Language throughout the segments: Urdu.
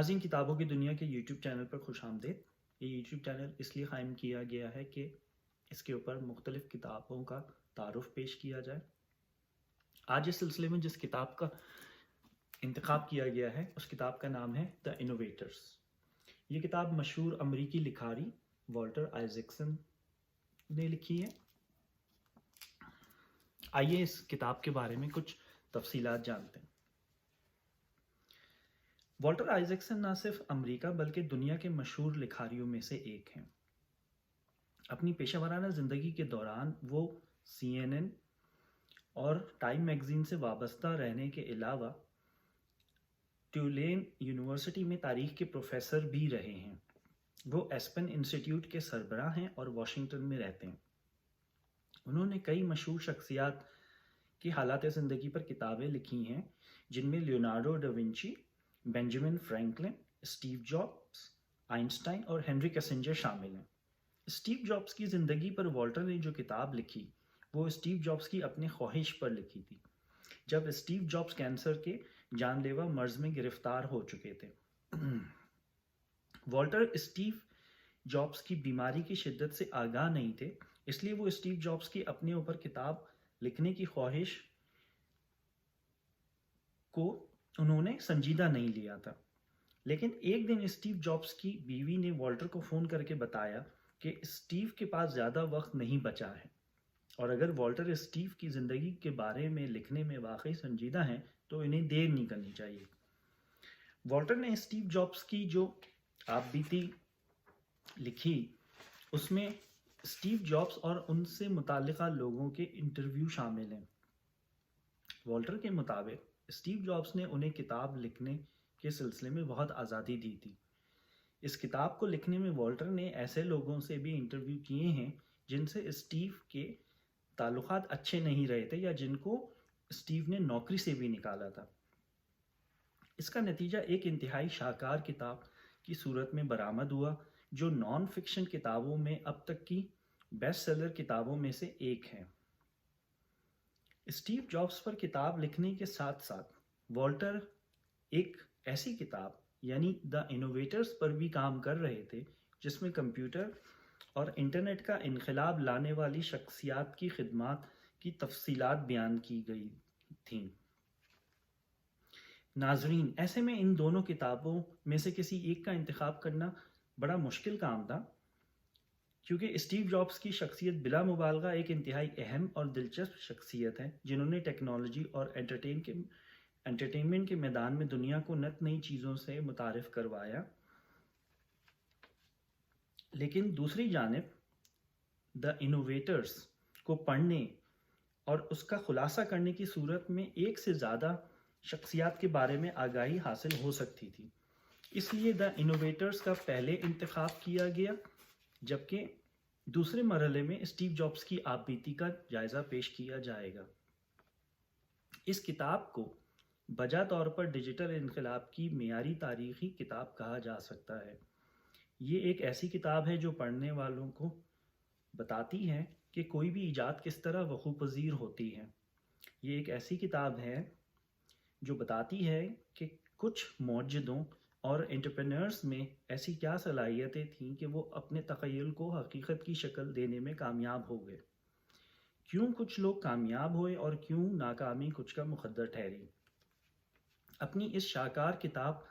ناظرین، کتابوں کی دنیا کے یوٹیوب چینل پر خوش آمدید۔ یہ یوٹیوب چینل اس لیے قائم کیا گیا ہے کہ اس کے اوپر مختلف کتابوں کا تعارف پیش کیا جائے۔ آج اس سلسلے میں جس کتاب کا انتخاب کیا گیا ہے اس کتاب کا نام ہے دا انوویٹرز۔ یہ کتاب مشہور امریکی لکھاری والٹر آئزیکسن نے لکھی ہے۔ آئیے اس کتاب کے بارے میں کچھ تفصیلات جانتے ہیں۔ والٹر آئزیکسن نہ صرف امریکہ بلکہ دنیا کے مشہور لکھاریوں میں سے ایک ہیں۔ اپنی پیشہ ورانہ زندگی کے دوران وہ CNN اور ٹائم میگزین سے وابستہ رہنے کے علاوہ ٹیولین یونیورسٹی میں تاریخ کے پروفیسر بھی رہے ہیں۔ وہ ایسپن انسٹیٹیوٹ کے سربراہ ہیں اور واشنگٹن میں رہتے ہیں۔ انہوں نے کئی مشہور شخصیات کی حالات زندگی پر کتابیں لکھی ہیں، جن میں Leonardo da Vinci, Benjamin Franklin, Steve Jobs, Einstein اور ہنری کیسنجر شامل ہیں۔ اسٹیو جابس کی زندگی پر والٹر نے جو کتاب لکھی وہ اسٹیو جابس کی اپنے خواہش پر لکھی تھی، جب اسٹیو جابس کینسر کے جان لیوا مرض میں گرفتار ہو چکے تھے۔ والٹر اسٹیو جابس کی بیماری کی شدت سے آگاہ نہیں تھے، اس لیے وہ اسٹیو جابس کی اپنے اوپر کتاب لکھنے کی خواہش کو انہوں نے سنجیدہ نہیں لیا تھا۔ لیکن ایک دن اسٹیو جابس کی بیوی نے والٹر کو فون کر کے بتایا کہ اسٹیو کے پاس زیادہ وقت نہیں بچا ہے، اور اگر والٹر اسٹیو کی زندگی کے بارے میں لکھنے میں واقعی سنجیدہ ہیں تو انہیں دیر نہیں کرنی چاہیے۔ والٹر نے اسٹیو جابس کی جو آپ بیتی لکھی اس میں اسٹیو جابس اور ان سے متعلقہ لوگوں کے انٹرویو شامل ہیں۔ والٹر کے مطابق اسٹیو جابس نے انہیں کتاب لکھنے کے سلسلے میں بہت آزادی دی تھی۔ اس کتاب کو لکھنے میں والٹر نے ایسے لوگوں سے بھی انٹرویو کیے ہیں جن سے اسٹیو کے تعلقات اچھے نہیں رہے تھے یا جن کو اسٹیو نے نوکری سے بھی نکالا تھا۔ اس کا نتیجہ ایک انتہائی شاہکار کتاب کی صورت میں برآمد ہوا جو نان فکشن کتابوں میں اب تک کی بیسٹ سیلر کتابوں میں سے ایک ہے۔ اسٹیو جابس پر کتاب لکھنے کے ساتھ ساتھ والٹر ایک ایسی کتاب یعنی دا انوویٹرز پر بھی کام کر رہے تھے جس میں کمپیوٹر اور انٹرنیٹ کا انقلاب لانے والی شخصیات کی خدمات کی تفصیلات بیان کی گئی تھیں۔ ناظرین، ایسے میں ان دونوں کتابوں میں سے کسی ایک کا انتخاب کرنا بڑا مشکل کام تھا، کیونکہ اسٹیو جابس کی شخصیت بلا مبالغہ ایک انتہائی اہم اور دلچسپ شخصیت ہے جنہوں نے ٹیکنالوجی اور انٹرٹینمنٹ کے میدان میں دنیا کو نت نئی چیزوں سے متعارف کروایا۔ لیکن دوسری جانب دا انوویٹرز کو پڑھنے اور اس کا خلاصہ کرنے کی صورت میں ایک سے زیادہ شخصیات کے بارے میں آگاہی حاصل ہو سکتی تھی۔ اس لیے دا انوویٹرز کا پہلے انتخاب کیا گیا، جبکہ دوسرے مرحلے میں اسٹیو جابس کی آپ بیتی کا جائزہ پیش کیا جائے گا۔ اس کتاب کو بجا طور پر ڈیجیٹل انقلاب کی معیاری تاریخی کتاب کہا جا سکتا ہے۔ یہ ایک ایسی کتاب ہے جو پڑھنے والوں کو بتاتی ہے کہ کوئی بھی ایجاد کس طرح وقوع پذیر ہوتی ہے۔ یہ ایک ایسی کتاب ہے جو بتاتی ہے کہ کچھ موجدوں اور انٹرپرینرز میں ایسی کیا صلاحیتیں تھیں کہ وہ اپنے تخیل کو حقیقت کی شکل دینے میں کامیاب ہو گئے، کیوں کچھ لوگ کامیاب ہوئے اور کیوں ناکامی کچھ کا مقدر ٹھہری۔ اپنی اس شاہکار کتاب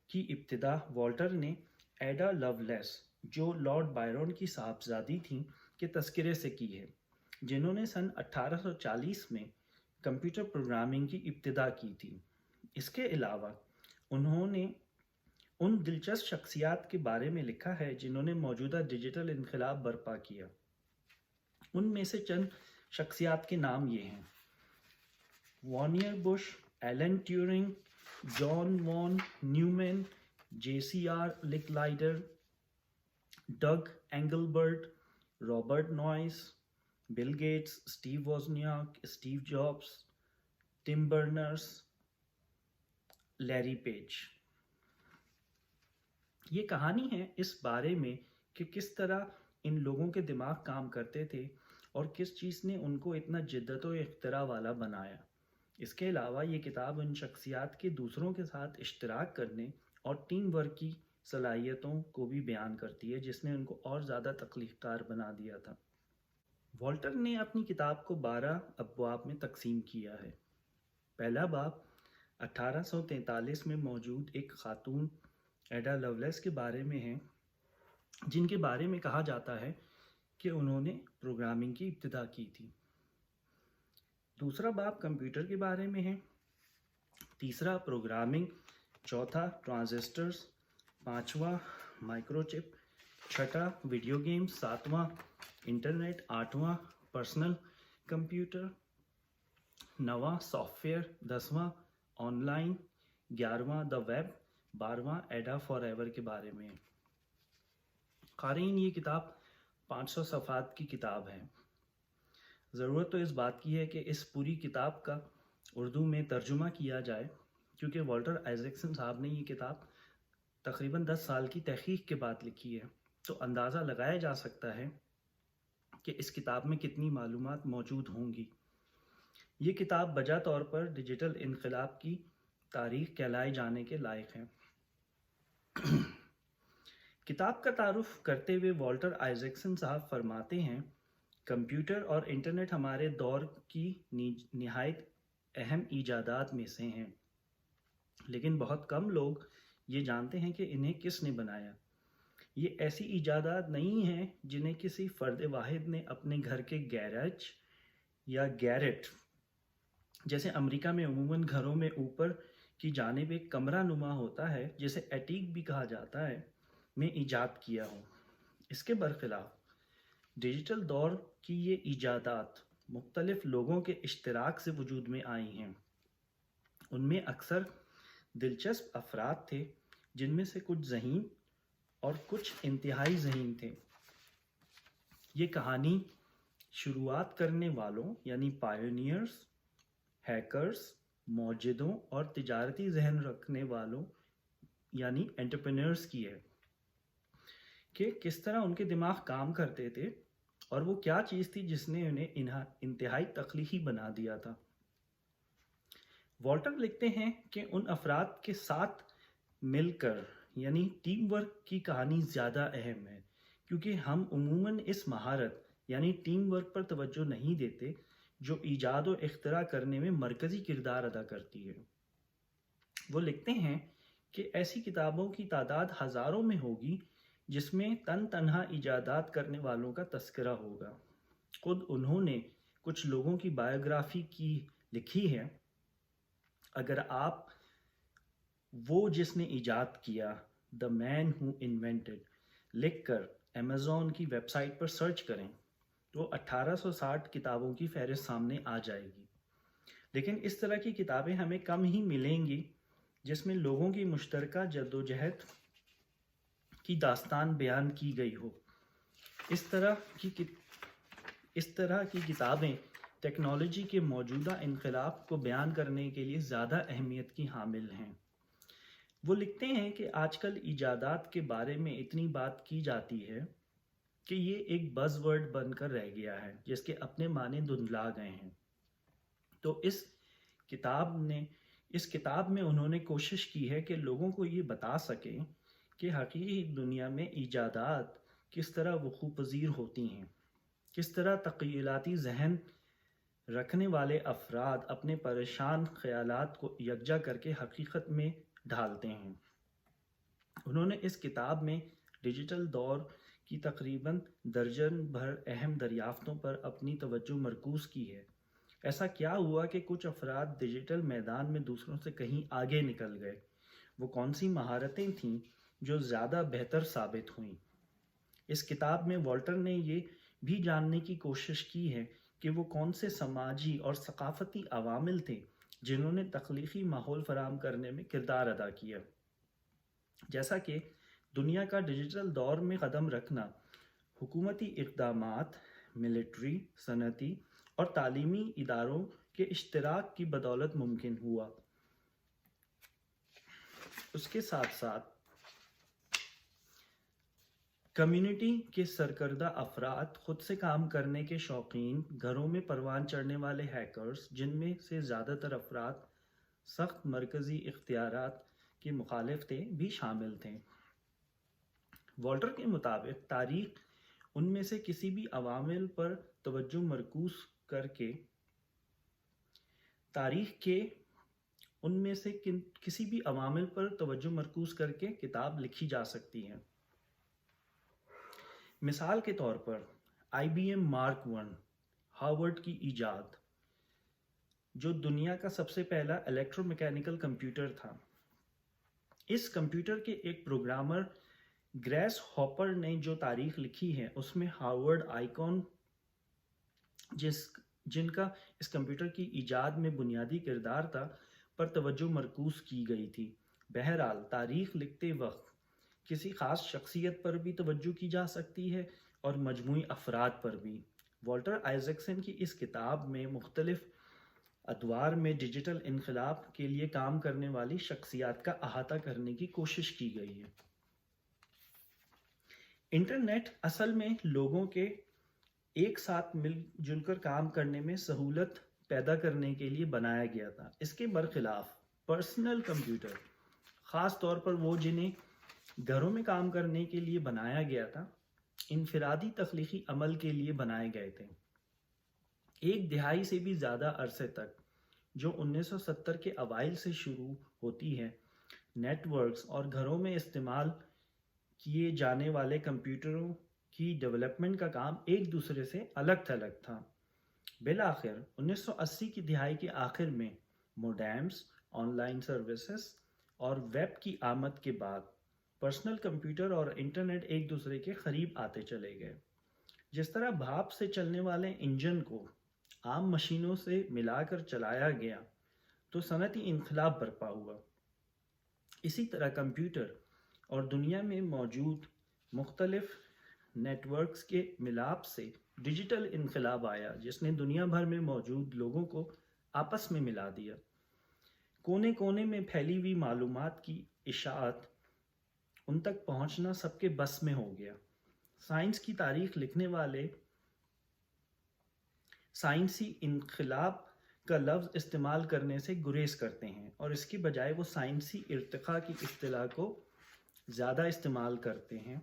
کی ابتدا والٹر نے ایڈا لولیس، جو لارڈ بائرن کی صاحبزادی تھیں، کے تذکرے سے کی ہے، جنہوں نے سن 1840 میں کمپیوٹر پروگرامنگ کی ابتدا کی تھی۔ اس کے علاوہ انہوں نے ان دلچسپ شخصیات کے بارے میں لکھا ہے جنہوں نے موجودہ ڈیجیٹل انقلاب برپا کیا۔ ان میں سے چند شخصیات کے نام یہ ہیں: Vannevar Bush, Alan Turing, John von Neumann, JCR Licklider, Doug Engelbart, Robert Noyce, Bill Gates, Steve وozniak، Steve Jobs, Tim Berners, Larry Page. یہ کہانی ہے اس بارے میں کہ کس طرح ان لوگوں کے دماغ کام کرتے تھے اور کس چیز نے ان کو اتنا جدت و اختراع والا بنایا۔ اس کے علاوہ یہ کتاب ان شخصیات کے دوسروں کے ساتھ اشتراک کرنے اور ٹیم ورک کی صلاحیتوں کو بھی بیان کرتی ہے، جس نے ان کو اور زیادہ تخلیق کار بنا دیا تھا۔ والٹر نے اپنی کتاب کو 12 ابواب میں تقسیم کیا ہے۔ پہلا باب 1843 میں موجود ایک خاتون ایڈا لولیس کے بارے میں ہے، جن کے بارے میں کہا جاتا ہے کہ انہوں نے پروگرامنگ کی ابتدا کی تھی۔ دوسرا باب کمپیوٹر کے بارے میں ہے، تیسرا پروگرامنگ، چوتھا ٹرانزسٹرز، پانچواں مائکرو چپ، چھٹا ویڈیو گیم، ساتواں انٹرنیٹ، آٹھواں پرسنل کمپیوٹر، نواں سافٹ ویئر، 10واں آن لائن، 11واں دا ویب، 12واں ایڈا فار ایور کے بارے میں۔ قارئین، یہ کتاب 500 صفحات کی کتاب ہے۔ ضرورت تو اس بات کی ہے کہ اس پوری کتاب کا اردو میں ترجمہ کیا جائے، کیونکہ والٹر آئزیکسن صاحب نے یہ کتاب تقریباً 10 سال کی تحقیق کے بعد لکھی ہے، تو اندازہ لگایا جا سکتا ہے کہ اس کتاب میں کتنی معلومات موجود ہوں گی۔ یہ کتاب بجا طور پر ڈیجیٹل انقلاب کی تاریخ کہلائے جانے کے لائق ہے۔ کتاب کا تعارف کرتے ہوئے والٹر آئزیکسن صاحب فرماتے ہیں، کمپیوٹر اور انٹرنیٹ ہمارے دور کی نہایت اہم ایجادات میں سے ہیں، لیکن بہت کم لوگ یہ جانتے ہیں کہ انہیں کس نے بنایا۔ یہ ایسی ایجادات نہیں ہیں جنہیں کسی فرد واحد نے اپنے گھر کے گیراج یا گیرٹ، جیسے امریکہ میں عموماً گھروں میں اوپر کی جانب ایک کمرہ نما ہوتا ہے جسے ایٹیک بھی کہا جاتا ہے، میں ایجاد کیا ہو۔ اس کے برخلاف ڈیجیٹل دور کی یہ ایجادات مختلف لوگوں کے اشتراک سے وجود میں آئی ہیں۔ ان میں اکثر دلچسپ افراد تھے، جن میں سے کچھ ذہین اور کچھ انتہائی ذہین تھے۔ یہ کہانی شروعات کرنے والوں یعنی پائونیئرز، ہیکرز، موجدوں اور تجارتی ذہن رکھنے والوں یعنی انٹرپرینورز کی ہے، کہ کس طرح ان کے دماغ کام کرتے تھے اور وہ کیا چیز تھی جس نے انہیں انتہائی تخلیقی بنا دیا تھا۔ والٹر لکھتے ہیں کہ ان افراد کے ساتھ مل کر یعنی ٹیم ورک کی کہانی زیادہ اہم ہے، کیونکہ ہم عموماً اس مہارت یعنی ٹیم ورک پر توجہ نہیں دیتے جو ایجاد و اختراع کرنے میں مرکزی کردار ادا کرتی ہے۔ وہ لکھتے ہیں کہ ایسی کتابوں کی تعداد ہزاروں میں ہوگی جس میں تنہا ایجادات کرنے والوں کا تذکرہ ہوگا۔ خود انہوں نے کچھ لوگوں کی بائیوگرافی لکھی ہے۔ اگر آپ وہ جس نے ایجاد کیا، The Man Who Invented لکھ کر امیزون کی ویب سائٹ پر سرچ کریں تو 1860 کتابوں کی فہرست سامنے آ جائے گی، لیکن اس طرح کی کتابیں ہمیں کم ہی ملیں گی جس میں لوگوں کی مشترکہ جدوجہد کی داستان بیان کی گئی ہو۔ اس طرح کی کتابیں ٹیکنالوجی کے موجودہ انقلاب کو بیان کرنے کے لیے زیادہ اہمیت کی حامل ہیں۔ وہ لکھتے ہیں کہ آج کل ایجادات کے بارے میں اتنی بات کی جاتی ہے کہ یہ ایک بز ورڈ بن کر رہ گیا ہے جس کے اپنے معنی دھندلا گئے ہیں۔ تو اس کتاب میں انہوں نے کوشش کی ہے کہ لوگوں کو یہ بتا سکیں کہ حقیقی دنیا میں ایجادات کس طرح وقوع پذیر ہوتی ہیں، کس طرح تخیلاتی ذہن رکھنے والے افراد اپنے پریشان خیالات کو یکجا کر کے حقیقت میں ڈھالتے ہیں۔ انہوں نے اس کتاب میں ڈیجیٹل دور کی تقریباً درجن بھر اہم دریافتوں پر اپنی توجہ مرکوز کی ہے۔ ایسا کیا ہوا کہ کچھ افراد ڈیجیٹل میدان میں دوسروں سے کہیں آگے نکل گئے؟ وہ کون سی مہارتیں تھیں جو زیادہ بہتر ثابت ہوئیں؟ اس کتاب میں والٹر نے یہ بھی جاننے کی کوشش کی ہے کہ وہ کون سے سماجی اور ثقافتی عوامل تھے جنہوں نے تخلیقی ماحول فراہم کرنے میں کردار ادا کیا۔ جیسا کہ دنیا کا ڈیجیٹل دور میں قدم رکھنا حکومتی اقدامات، ملٹری، صنعتی اور تعلیمی اداروں کے اشتراک کی بدولت ممکن ہوا۔ اس کے ساتھ ساتھ کمیونٹی کے سرکردہ افراد، خود سے کام کرنے کے شوقین، گھروں میں پروان چڑھنے والے ہیکرز، جن میں سے زیادہ تر افراد سخت مرکزی اختیارات کے مخالف تھے بھی شامل تھے۔ والٹر کے مطابق تاریخ ان میں سے کسی بھی عوامل پر توجہ مرکوز کر کے کسی بھی عوامل پر توجہ مرکوز کر کے کتاب لکھی جا سکتی ہے۔ مثال کے طور پر IBM Mark I ہارورڈ کی ایجاد، جو دنیا کا سب سے پہلا الیکٹرو میکینیکل کمپیوٹر تھا۔ اس کمپیوٹر کے ایک پروگرامر گریس ہاپر نے جو تاریخ لکھی ہے اس میں ہارورڈ آئیکن جن کا اس کمپیوٹر کی ایجاد میں بنیادی کردار تھا پر توجہ مرکوز کی گئی تھی۔ بہرحال تاریخ لکھتے وقت کسی خاص شخصیت پر بھی توجہ کی جا سکتی ہے اور مجموعی افراد پر بھی۔ والٹر آئزیکسن کی اس کتاب میں مختلف ادوار میں ڈیجیٹل انقلاب کے لیے کام کرنے والی شخصیات کا احاطہ کرنے کی کوشش کی گئی ہے۔ انٹرنیٹ اصل میں لوگوں کے ایک ساتھ مل جل کر کام کرنے میں سہولت پیدا کرنے کے لیے بنایا گیا تھا۔ اس کے برخلاف پرسنل کمپیوٹر، خاص طور پر وہ جنہیں گھروں میں کام کرنے کے لیے بنایا گیا تھا، انفرادی تخلیقی عمل کے لیے بنائے گئے تھے۔ ایک دہائی سے بھی زیادہ عرصے تک، جو 1970 کے اوائل سے شروع ہوتی ہے، نیٹ ورکس اور گھروں میں استعمال کیے جانے والے کمپیوٹروں کی ڈیولپمنٹ کا کام ایک دوسرے سے الگ تھلگ تھا۔ بالآخر 1980 کی دہائی کے آخر میں موڈیمز، آن لائن سروسز اور ویب کی آمد کے بعد پرسنل کمپیوٹر اور انٹرنیٹ ایک دوسرے کے قریب آتے چلے گئے۔ جس طرح بھاپ سے چلنے والے انجن کو عام مشینوں سے ملا کر چلایا گیا تو صنعتی انقلاب برپا ہوا، اسی طرح کمپیوٹر اور دنیا میں موجود مختلف نیٹ ورکس کے ملاپ سے ڈیجیٹل انقلاب آیا، جس نے دنیا بھر میں موجود لوگوں کو آپس میں ملا دیا۔ کونے کونے میں پھیلی ہوئی معلومات کی اشاعت، ان تک پہنچنا سب کے بس میں ہو گیا۔ سائنس کی تاریخ لکھنے والے سائنسی انقلاب کا لفظ استعمال کرنے سے گریز کرتے ہیں اور اس کے بجائے وہ سائنسی ارتقاء کی اصطلاح کو زیادہ استعمال کرتے ہیں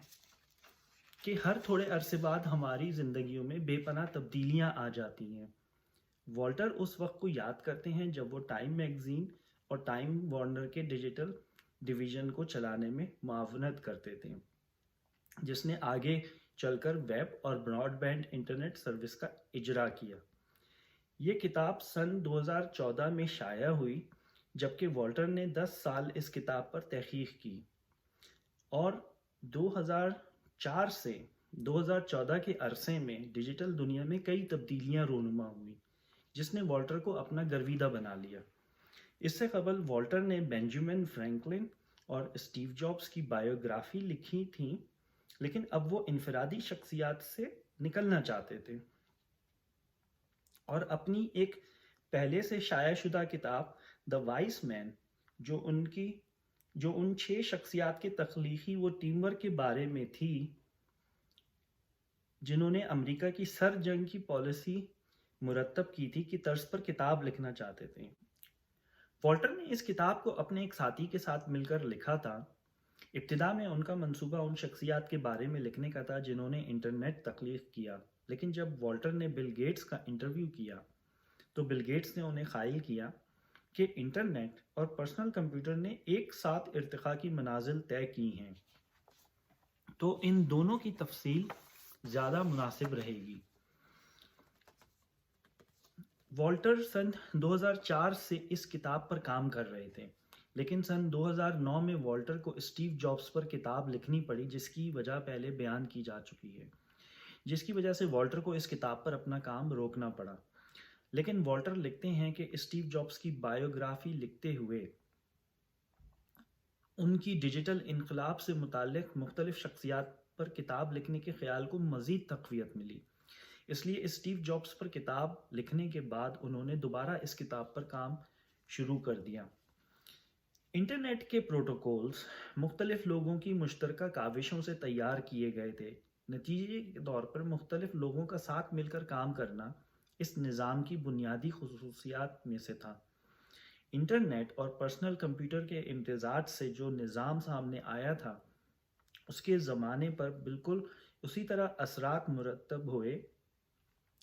کہ ہر تھوڑے عرصے بعد ہماری زندگیوں میں بے پناہ تبدیلیاں آ جاتی ہیں۔ والٹر اس وقت کو یاد کرتے ہیں جب وہ ٹائم میگزین اور ٹائم وارنر کے ڈیجیٹل ڈویژن کو چلانے میں معاونت کرتے تھے، جس نے آگے چل کر ویب اور براڈ بینڈ انٹرنیٹ سروس کا اجرا کیا۔ یہ کتاب سن 2014 میں شائع ہوئی، جبکہ والٹر نے 10 سال اس کتاب پر تحقیق کی، اور 2004 سے 2014 کے عرصے میں ڈیجیٹل دنیا میں کئی تبدیلیاں رونما ہوئیں، جس نے والٹر کو اپنا گرویدہ بنا لیا۔ اس سے قبل والٹر نے بینجامن فرینکلن اور اسٹیو جابز کی بائیوگرافی لکھی تھی، لیکن اب وہ انفرادی شخصیات سے نکلنا چاہتے تھے اور اپنی ایک پہلے سے شائع شدہ کتاب دا وائس مین، جو ان 6 شخصیات کے تخلیقی و ٹیم ورک کے بارے میں تھی جنہوں نے امریکہ کی سر جنگ کی پالیسی مرتب کی تھی، کی طرز پر کتاب لکھنا چاہتے تھے۔ والٹر نے اس کتاب کو اپنے ایک ساتھی کے ساتھ مل کر لکھا تھا۔ ابتدا میں ان کا منصوبہ ان شخصیات کے بارے میں لکھنے کا تھا جنہوں نے انٹرنیٹ تخلیق کیا، لیکن جب والٹر نے بل گیٹس کا انٹرویو کیا تو بل گیٹس نے انہیں قائل کیا کہ انٹرنیٹ اور پرسنل کمپیوٹر نے ایک ساتھ ارتقاء کی منازل طے کی ہیں، تو ان دونوں کی تفصیل زیادہ مناسب رہے گی۔ والٹر سن 2004 سے اس کتاب پر کام کر رہے تھے، لیکن سن 2009 میں والٹر کو اسٹیو جابز پر کتاب لکھنی پڑی، جس کی وجہ پہلے بیان کی جا چکی ہے، جس کی وجہ سے والٹر کو اس کتاب پر اپنا کام روکنا پڑا۔ لیکن والٹر لکھتے ہیں کہ اسٹیو جابز کی بائیوگرافی لکھتے ہوئے ان کی ڈیجیٹل انقلاب سے متعلق مختلف شخصیات پر کتاب لکھنے کے خیال کو مزید تقویت ملی۔ اس لیے اسٹیو جابز پر کتاب لکھنے کے بعد انہوں نے دوبارہ اس کتاب پر کام شروع کر دیا۔ انٹرنیٹ کے پروٹوکولز مختلف لوگوں کی مشترکہ کاوشوں سے تیار کیے گئے تھے۔ نتیجے کے طور پر مختلف لوگوں کا ساتھ مل کر کام کرنا اس نظام کی بنیادی خصوصیات میں سے تھا۔ انٹرنیٹ اور پرسنل کمپیوٹر کے امتزاج سے جو نظام سامنے آیا تھا اس کے زمانے پر بالکل اسی طرح اثرات مرتب ہوئے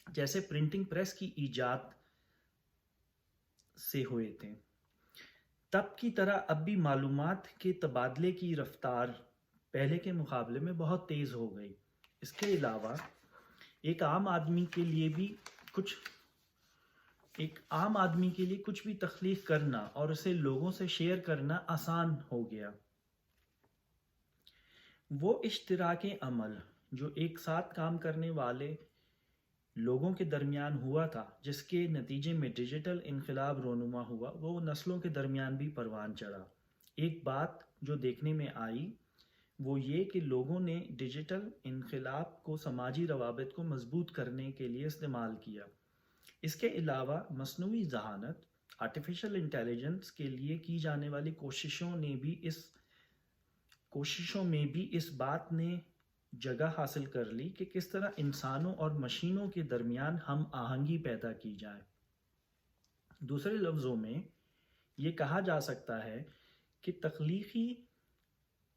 جیسے پرنٹنگ پریس کی ایجاد سے ہوئے تھے۔ تب کی طرح اب بھی معلومات کے تبادلے کی رفتار پہلے کے مقابلے میں بہت تیز ہو گئی۔ اس کے علاوہ ایک عام آدمی کے لیے کچھ بھی تخلیق کرنا اور اسے لوگوں سے شیئر کرنا آسان ہو گیا۔ وہ اشتراک عمل جو ایک ساتھ کام کرنے والے لوگوں کے درمیان ہوا تھا، جس کے نتیجے میں ڈیجیٹل انقلاب رونما ہوا، وہ نسلوں کے درمیان بھی پروان چڑھا۔ ایک بات جو دیکھنے میں آئی وہ یہ کہ لوگوں نے ڈیجیٹل انقلاب کو سماجی روابط کو مضبوط کرنے کے لیے استعمال کیا۔ اس کے علاوہ مصنوعی ذہانت آرٹیفیشل انٹیلیجنس کے لیے کی جانے والی کوششوں میں بھی اس بات نے جگہ حاصل کر لی کہ کس طرح انسانوں اور مشینوں کے درمیان ہم آہنگی پیدا کی جائے۔ دوسرے لفظوں میں یہ کہا جا سکتا ہے کہ تخلیقی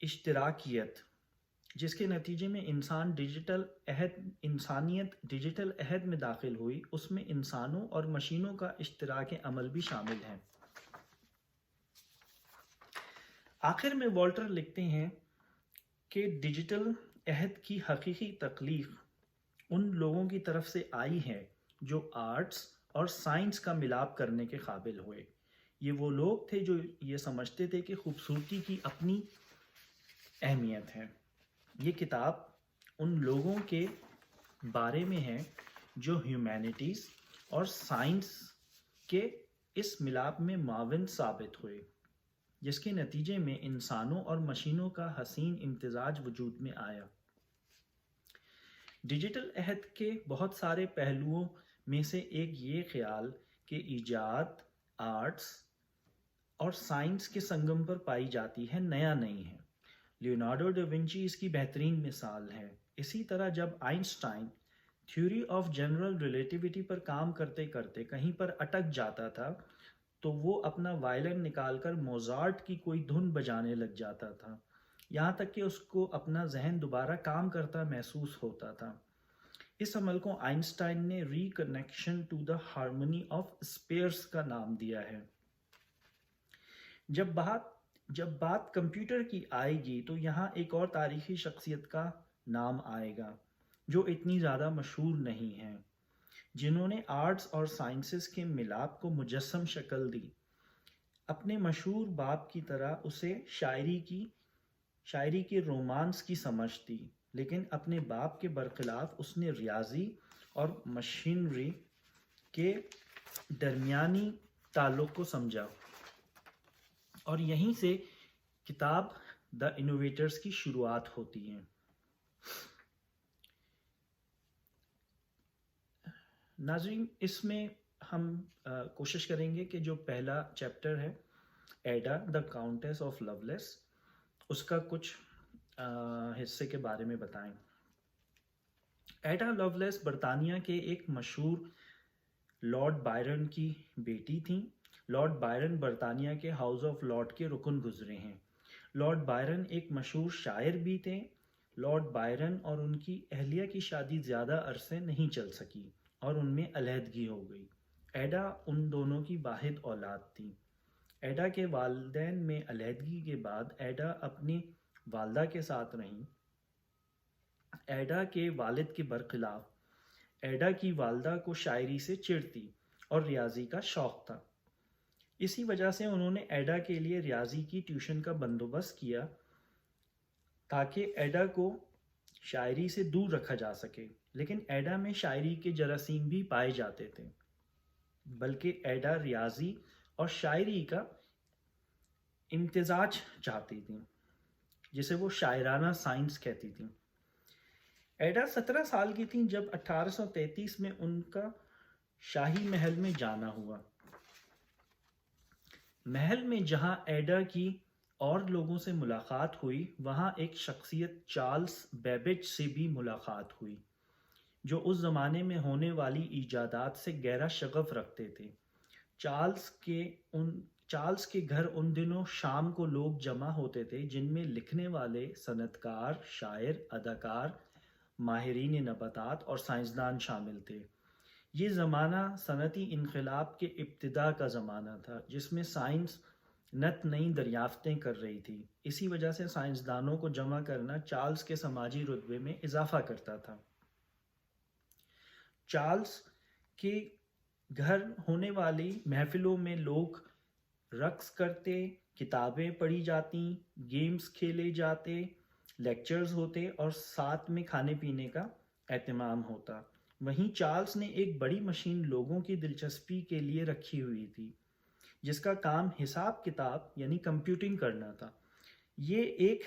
اشتراکیت جس کے نتیجے میں انسانیت ڈیجیٹل عہد میں داخل ہوئی، اس میں انسانوں اور مشینوں کا اشتراک عمل بھی شامل ہے۔ آخر میں والٹر لکھتے ہیں کہ ڈیجیٹل عہد کی حقیقی تخلیق ان لوگوں کی طرف سے آئی ہے جو آرٹس اور سائنس کا ملاپ کرنے کے قابل ہوئے۔ یہ وہ لوگ تھے جو یہ سمجھتے تھے کہ خوبصورتی کی اپنی اہمیت ہے۔ یہ کتاب ان لوگوں کے بارے میں ہے جو ہیومینٹیز اور سائنس کے اس ملاپ میں معاون ثابت ہوئے، جس کے نتیجے میں انسانوں اور مشینوں کا حسین امتزاج وجود میں آیا۔ ڈیجیٹل عہد کے بہت سارے پہلوؤں میں سے ایک یہ خیال کہ ایجاد آرٹس اور سائنس کے سنگم پر پائی جاتی ہے نیا نہیں ہے۔ لیونارڈو ڈا ونچی اس کی بہترین مثال ہے۔ اسی طرح جب Einstein theory of general relativity پر کام کرتے کرتے کہیں پر اٹک جاتا تھا تو وہ اپنا وائلن نکال کر موزارٹ کی کوئی دھن بجانے لگ جاتا تھا، یہاں تک کہ اس کو اپنا ذہن دوبارہ کام کرتا محسوس ہوتا تھا۔ اس عمل کو آئنسٹائن نے reconnection to the harmony of spheres کا نام دیا ہے۔ جب بات کمپیوٹر کی آئے گی تو یہاں ایک اور تاریخی شخصیت کا نام آئے گا جو اتنی زیادہ مشہور نہیں ہے، جنہوں نے آرٹس اور سائنسز کے ملاپ کو مجسم شکل دی۔ اپنے مشہور باپ کی طرح اسے شاعری کے رومانس کی سمجھ تھی، لیکن اپنے باپ کے برخلاف اس نے ریاضی اور مشینری کے درمیانی تعلق کو سمجھا، اور یہیں سے کتاب دا انوویٹرز کی شروعات ہوتی ہے۔ ناظرین، اس میں ہم کوشش کریں گے کہ جو پہلا چیپٹر ہے ایڈا دا کاؤنٹیس آف لولیس، اس کا کچھ حصے کے بارے میں بتائیں۔ ایڈا لولیس برطانیہ کے ایک مشہور لارڈ بائرن کی بیٹی تھیں۔ لارڈ بائرن برطانیہ کے ہاؤس آف لارڈ کے رکن گزرے ہیں۔ لارڈ بائرن ایک مشہور شاعر بھی تھے۔ لارڈ بائرن اور ان کی اہلیہ کی شادی زیادہ عرصے نہیں چل سکی اور ان میں علیحدگی ہو گئی۔ ایڈا ان دونوں کی واحد اولاد تھی۔ ایڈا کے والدین میں علیحدگی کے بعد ایڈا اپنی والدہ کے ساتھ رہیں۔ ایڈا کے والد کے برخلاف ایڈا کی والدہ کو شاعری سے چڑ تھی اور ریاضی کا شوق تھا۔ اسی وجہ سے انہوں نے ایڈا کے لیے ریاضی کی ٹیوشن کا بندوبست کیا تاکہ ایڈا کو شاعری سے دور رکھا جا سکے، لیکن ایڈا میں شاعری کے جراثیم بھی پائے جاتے تھے، بلکہ ایڈا ریاضی اور شاعری کا امتزاج چاہتی تھی، جسے وہ شاعرانہ سائنس کہتی تھی۔ ایڈا 17 سال کی تھیں جب 1833 میں ان کا شاہی محل میں جانا ہوا۔ محل میں جہاں ایڈا کی اور لوگوں سے ملاقات ہوئی، وہاں ایک شخصیت چارلس بیبیج سے بھی ملاقات ہوئی، جو اس زمانے میں ہونے والی ایجادات سے گہرا شغف رکھتے تھے۔ چارلس کے ان چارلز کے گھر ان دنوں شام کو لوگ جمع ہوتے تھے جن میں لکھنے والے، صنعت کار، شاعر، اداکار، ماہرین نباتات اور سائنسدان شامل تھے۔ یہ زمانہ صنعتی انقلاب کے ابتدا کا زمانہ تھا جس میں سائنس نت نئی دریافتیں کر رہی تھی۔ اسی وجہ سے سائنسدانوں کو جمع کرنا چارلز کے سماجی رتبے میں اضافہ کرتا تھا۔ چارلز کے گھر ہونے والی محفلوں میں لوگ رقص کرتے، کتابیں پڑھی جاتی، گیمز کھیلے جاتے، لیکچرز ہوتے اور ساتھ میں کھانے پینے کا اہتمام ہوتا۔ وہیں چارلز نے ایک بڑی مشین لوگوں کی دلچسپی کے لیے رکھی ہوئی تھی جس کا کام حساب کتاب یعنی کمپیوٹنگ کرنا تھا۔ یہ ایک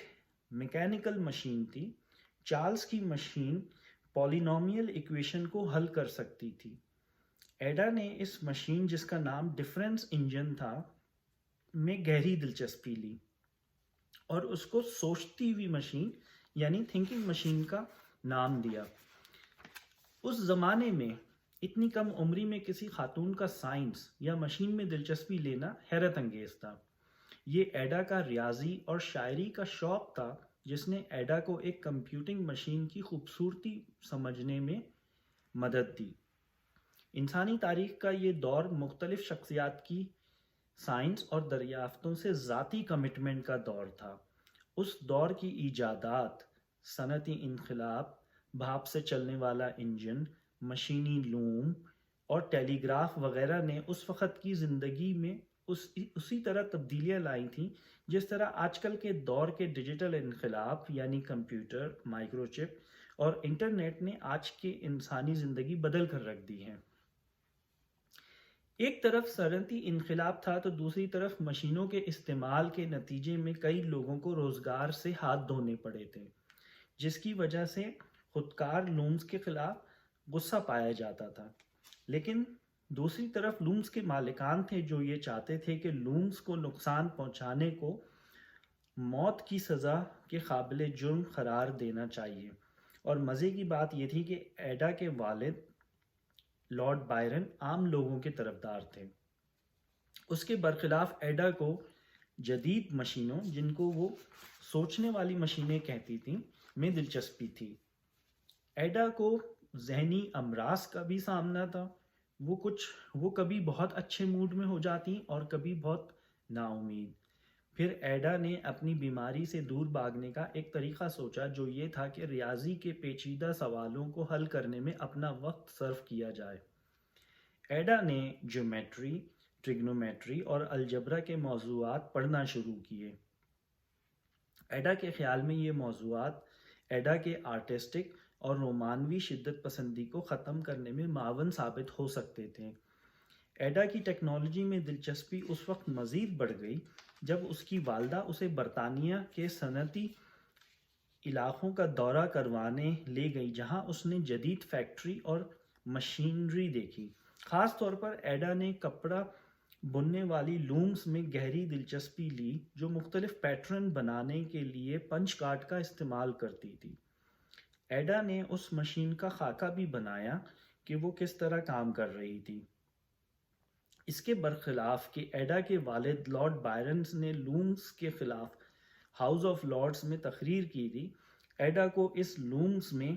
میکینیکل مشین تھی۔ چارلز کی مشین پولینومیل ایکویشن کو حل کر سکتی تھی۔ ایڈا نے اس مشین جس کا نام ڈفرینس انجن تھا میں گہری دلچسپی لی اور اس کو سوچتی ہوئی مشین یعنی تھنکنگ مشین کا نام دیا۔ اس زمانے میں اتنی کم عمری میں کسی خاتون کا سائنس یا مشین میں دلچسپی لینا حیرت انگیز تھا۔ یہ ایڈا کا ریاضی اور شاعری کا شوق تھا جس نے ایڈا کو ایک کمپیوٹنگ مشین کی خوبصورتی سمجھنے میں مدد دی۔ انسانی تاریخ کا یہ دور مختلف شخصیات کی سائنس اور دریافتوں سے ذاتی کمٹمنٹ کا دور تھا۔ اس دور کی ایجادات، صنعتی انقلاب، بھاپ سے چلنے والا انجن، مشینی لوم اور ٹیلی گراف وغیرہ نے اس وقت کی زندگی میں اسی طرح تبدیلیاں لائی تھیں جس طرح آج کل کے دور کے ڈیجیٹل انقلاب یعنی کمپیوٹر، مائکرو چپ اور انٹرنیٹ نے آج کے انسانی زندگی بدل کر رکھ دی ہے۔ ایک طرف صنعتی انقلاب تھا تو دوسری طرف مشینوں کے استعمال کے نتیجے میں کئی لوگوں کو روزگار سے ہاتھ دھونے پڑے تھے، جس کی وجہ سے خودکار لومز کے خلاف غصہ پایا جاتا تھا۔ لیکن دوسری طرف لومز کے مالکان تھے جو یہ چاہتے تھے کہ لومز کو نقصان پہنچانے کو موت کی سزا کے قابل جرم قرار دینا چاہیے۔ اور مزے کی بات یہ تھی کہ ایڈا کے والد لارڈ بائرن عام لوگوں کے طرفدار تھے۔ اس کے برخلاف ایڈا کو جدید مشینوں، جن کو وہ سوچنے والی مشینیں کہتی تھیں، میں دلچسپی تھی۔ ایڈا کو ذہنی امراض کا بھی سامنا تھا۔ وہ کبھی بہت اچھے موڈ میں ہو جاتی اور کبھی بہت نا امید۔ پھر ایڈا نے اپنی بیماری سے دور بھاگنے کا ایک طریقہ سوچا جو یہ تھا کہ ریاضی کے پیچیدہ سوالوں کو حل کرنے میں اپنا وقت صرف کیا جائے۔ ایڈا نے جیومیٹری، ٹریگنومیٹری اور الجبرا کے موضوعات پڑھنا شروع کیے۔ ایڈا کے خیال میں یہ موضوعات ایڈا کے آرٹسٹک اور رومانوی شدت پسندی کو ختم کرنے میں معاون ثابت ہو سکتے تھے۔ ایڈا کی ٹیکنالوجی میں دلچسپی اس وقت مزید بڑھ گئی جب اس کی والدہ اسے برطانیہ کے صنعتی علاقوں کا دورہ کروانے لے گئی جہاں اس نے جدید فیکٹری اور مشینری دیکھی۔ خاص طور پر ایڈا نے کپڑا بننے والی لومز میں گہری دلچسپی لی جو مختلف پیٹرن بنانے کے لیے پنچ کارڈ کا استعمال کرتی تھی۔ ایڈا نے اس مشین کا خاکہ بھی بنایا کہ وہ کس طرح کام کر رہی تھی۔ اس کے برخلاف کہ ایڈا کے والد لارڈ بائرنز نے لومز کے خلاف ہاؤس آف لارڈز میں تقریر کی تھی، ایڈا کو اس لومز میں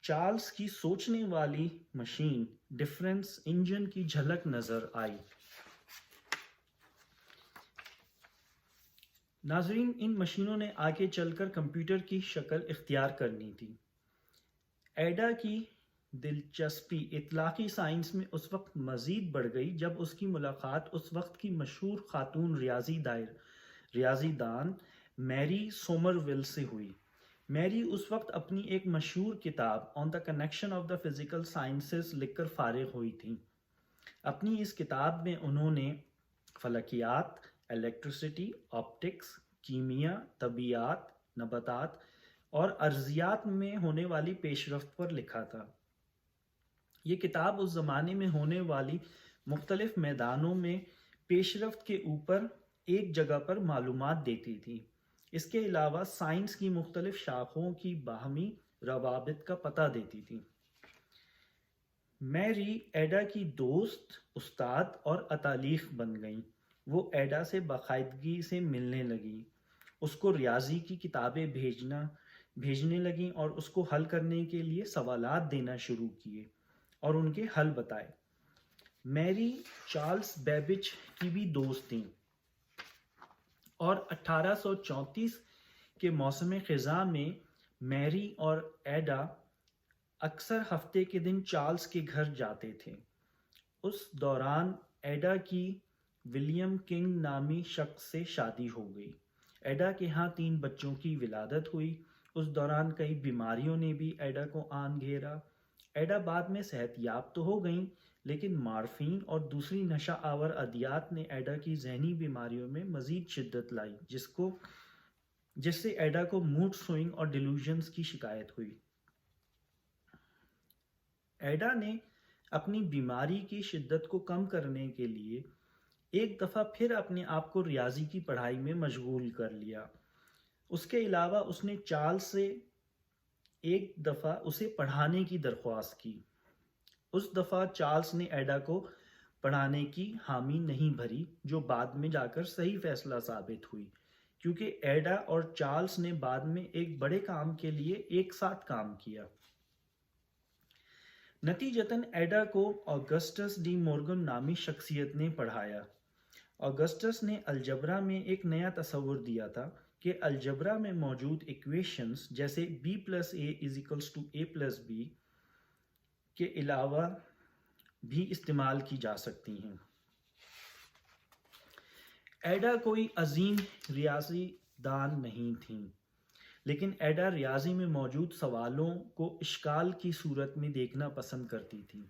چارلز کی سوچنے والی مشین ڈفرینس انجن کی جھلک نظر آئی۔ ناظرین، ان مشینوں نے آگے چل کر کمپیوٹر کی شکل اختیار کرنی تھی۔ ایڈا کی دلچسپی اطلاقی سائنس میں اس وقت مزید بڑھ گئی جب اس کی ملاقات اس وقت کی مشہور خاتون ریاضی دان میری سومرویل سے ہوئی۔ میری اس وقت اپنی ایک مشہور کتاب on the connection of the physical sciences لکھ کر فارغ ہوئی تھیں۔ اپنی اس کتاب میں انہوں نے فلکیات، الیکٹریسٹی، آپٹکس، کیمیا، طبیعیات، نباتات اور ارضیات میں ہونے والی پیش رفت پر لکھا تھا۔ یہ کتاب اس زمانے میں ہونے والی مختلف میدانوں میں پیش رفت کے اوپر ایک جگہ پر معلومات دیتی تھی۔ اس کے علاوہ سائنس کی مختلف شاخوں کی باہمی روابط کا پتہ دیتی تھی۔ میری ایڈا کی دوست، استاد اور اتالیق بن گئیں۔ وہ ایڈا سے باقاعدگی سے ملنے لگی، اس کو ریاضی کی کتابیں بھیجنے لگیں اور اس کو حل کرنے کے لیے سوالات دینا شروع کیے اور ان کے حل بتائے۔ میری چارلس بیبج کی بھی دوست تھیں اور 1834 کے موسم خزاں میں میری اور ایڈا اکثر ہفتے کے دن چارلس کے گھر جاتے تھے۔ اس دوران ایڈا کی ولیم کنگ نامی شخص سے شادی ہو گئی۔ ایڈا کے ہاں 3 بچوں کی ولادت ہوئی۔ اس دوران کئی بیماریوں نے بھی ایڈا کو آن گھیرا۔ ایڈا بعد میں صحت یاب تو ہو گئیں، لیکن مارفین اور دوسری نشہ آور ادویات نے ایڈا کی ذہنی بیماریوں میں مزید شدت لائی، جس سے ایڈا کو موڈ سوئنگ اور ڈیلوژنز کی شکایت ہوئی۔ ایڈا نے اپنی بیماری کی شدت کو کم کرنے کے لیے ایک دفعہ پھر اپنے آپ کو ریاضی کی پڑھائی میں مشغول کر لیا۔ اس کے علاوہ اس نے چارلس سے ایک دفعہ اسے پڑھانے کی درخواست کی۔ اس دفعہ چارلس نے ایڈا کو پڑھانے کی حامی نہیں بھری، جو بعد میں جا کر صحیح فیصلہ ثابت ہوئی، کیونکہ ایڈا اور چارلس نے بعد میں ایک بڑے کام کے لیے ایک ساتھ کام کیا۔ نتیجتاً ایڈا کو آگسٹس ڈی مورگن نامی شخصیت نے پڑھایا۔ آگسٹس نے الجبرا میں ایک نیا تصور دیا تھا کہ الجبرا میں موجود ایکویشنز جیسے b+a=a+b کے علاوہ بھی استعمال کی جا سکتی ہیں۔ ایڈا کوئی عظیم ریاضی دان نہیں تھیں، لیکن ایڈا ریاضی میں موجود سوالوں کو اشکال کی صورت میں دیکھنا پسند کرتی تھی۔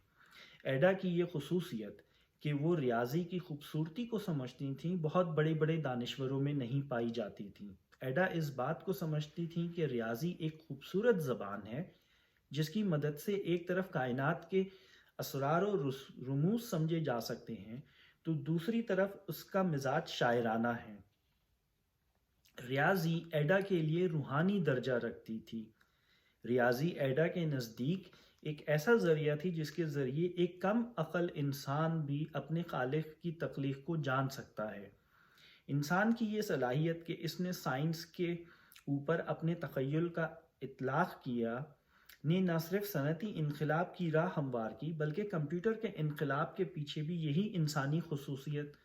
ایڈا کی یہ خصوصیت کہ وہ ریاضی کی خوبصورتی کو سمجھتی تھیں بہت بڑے بڑے دانشوروں میں نہیں پائی جاتی تھی۔ ایڈا اس بات کو سمجھتی تھیں کہ ریاضی ایک خوبصورت زبان ہے جس کی مدد سے ایک طرف کائنات کے اسرار و رموز سمجھے جا سکتے ہیں تو دوسری طرف اس کا مزاج شاعرانہ ہے۔ ریاضی ایڈا کے لیے روحانی درجہ رکھتی تھی۔ ریاضی ایڈا کے نزدیک ایک ایسا ذریعہ تھی جس کے ذریعے ایک کم عقل انسان بھی اپنے خالق کی تخلیق کو جان سکتا ہے۔ انسان کی یہ صلاحیت کہ اس نے سائنس کے اوپر اپنے تخیل کا اطلاق کیا نے نہ صرف صنعتی انقلاب کی راہ ہموار کی، بلکہ کمپیوٹر کے انقلاب کے پیچھے بھی یہی انسانی خصوصیت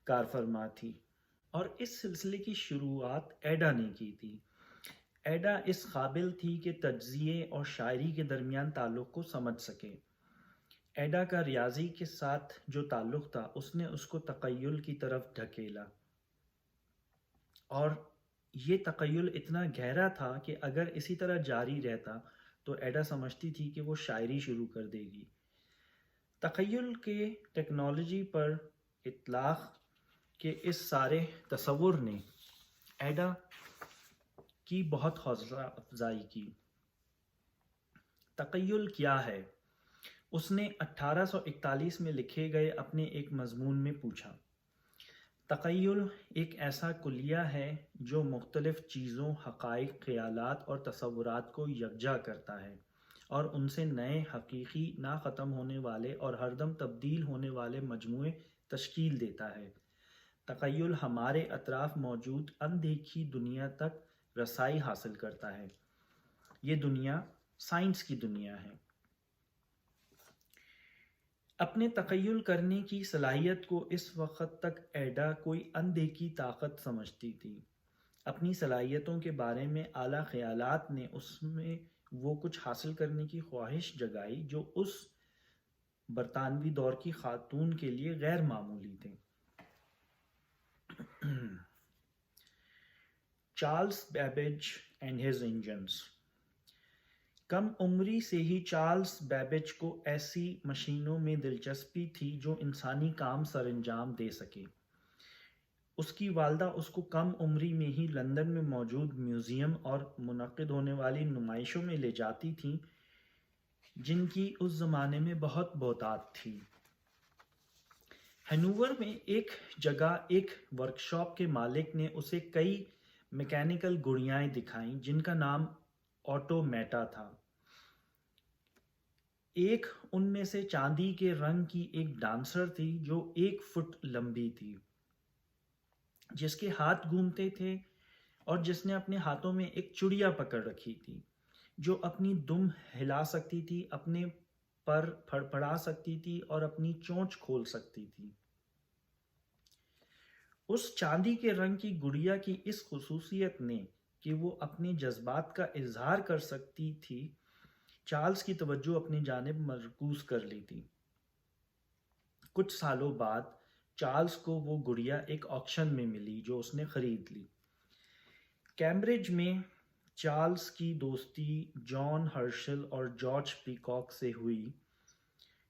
کار فرما تھی، اور اس سلسلے کی شروعات ایڈا نے کی تھی۔ ایڈا اس قابل تھی کہ تجزیے اور شاعری کے درمیان تعلق کو سمجھ سکے۔ ایڈا کا ریاضی کے ساتھ جو تعلق تھا اس نے اس کو تخیل کی طرف ڈھکیلا، اور یہ تخیل اتنا گہرا تھا کہ اگر اسی طرح جاری رہتا تو ایڈا سمجھتی تھی کہ وہ شاعری شروع کر دے گی۔ تخیل کے ٹیکنالوجی پر اطلاق کے اس سارے تصور نے ایڈا کی بہت حوصلہ افزائی کی۔ تخیل کیا ہے؟ اس نے 1841 میں لکھے گئے اپنے ایک مضمون میں پوچھا۔ تخیل ایک ایسا کلیہ ہے جو مختلف چیزوں، حقائق، خیالات اور تصورات کو یکجا کرتا ہے اور ان سے نئے، حقیقی، نہ ختم ہونے والے اور ہر دم تبدیل ہونے والے مجموعے تشکیل دیتا ہے۔ تخیل ہمارے اطراف موجود اندیکھی دنیا تک رسائی حاصل کرتا ہے۔ یہ دنیا سائنس کی دنیا ہے۔ اپنے تخیل کرنے کی صلاحیت کو اس وقت تک ایڈا کوئی اندیکھی طاقت سمجھتی تھی۔ اپنی صلاحیتوں کے بارے میں اعلیٰ خیالات نے اس میں وہ کچھ حاصل کرنے کی خواہش جگائی جو اس برطانوی دور کی خاتون کے لیے غیر معمولی تھے۔ Charles Babbage and his engines. کم عمری سے ہی چارلس بیبیج کو ایسی مشینوں میں دلچسپی تھی جو انسانی کام سر انجام دے سکے۔ اس کی والدہ اس کو کم عمری میں ہی لندن میں موجود میوزیم اور منعقد ہونے والی نمائشوں میں لے جاتی تھیں جن کی اس زمانے میں بہت بہتات تھی۔ ہینوور میں ایک جگہ ایک ورکشاپ کے مالک نے اسے کئی میکینیکل گڑیاں دکھائیں جن کا نام آٹومیٹا تھا۔ ایک ان میں سے چاندی کے رنگ کی ایک ڈانسر تھی جو 1 فٹ لمبی تھی۔ جس کے ہاتھ گھومتے تھے اور جس نے اپنے ہاتھوں میں ایک چڑیا پکڑ رکھی تھی جو اپنی دم ہلا سکتی تھی، اپنے پر پھڑپڑا سکتی تھی اور اپنی چونچ کھول سکتی تھی۔ اس چاندی کے رنگ کی گڑیا کی اس خصوصیت نے کہ وہ اپنے جذبات کا اظہار کر سکتی تھی، چارلز کی توجہ اپنی جانب مرکوز کر لی تھی۔ کچھ سالوں بعد چارلز کو وہ گڑیا ایک آکشن میں ملی جو اس نے خرید لی۔ کیمبرج میں چارلز کی دوستی جان ہرشل اور جارج پیکاک سے ہوئی،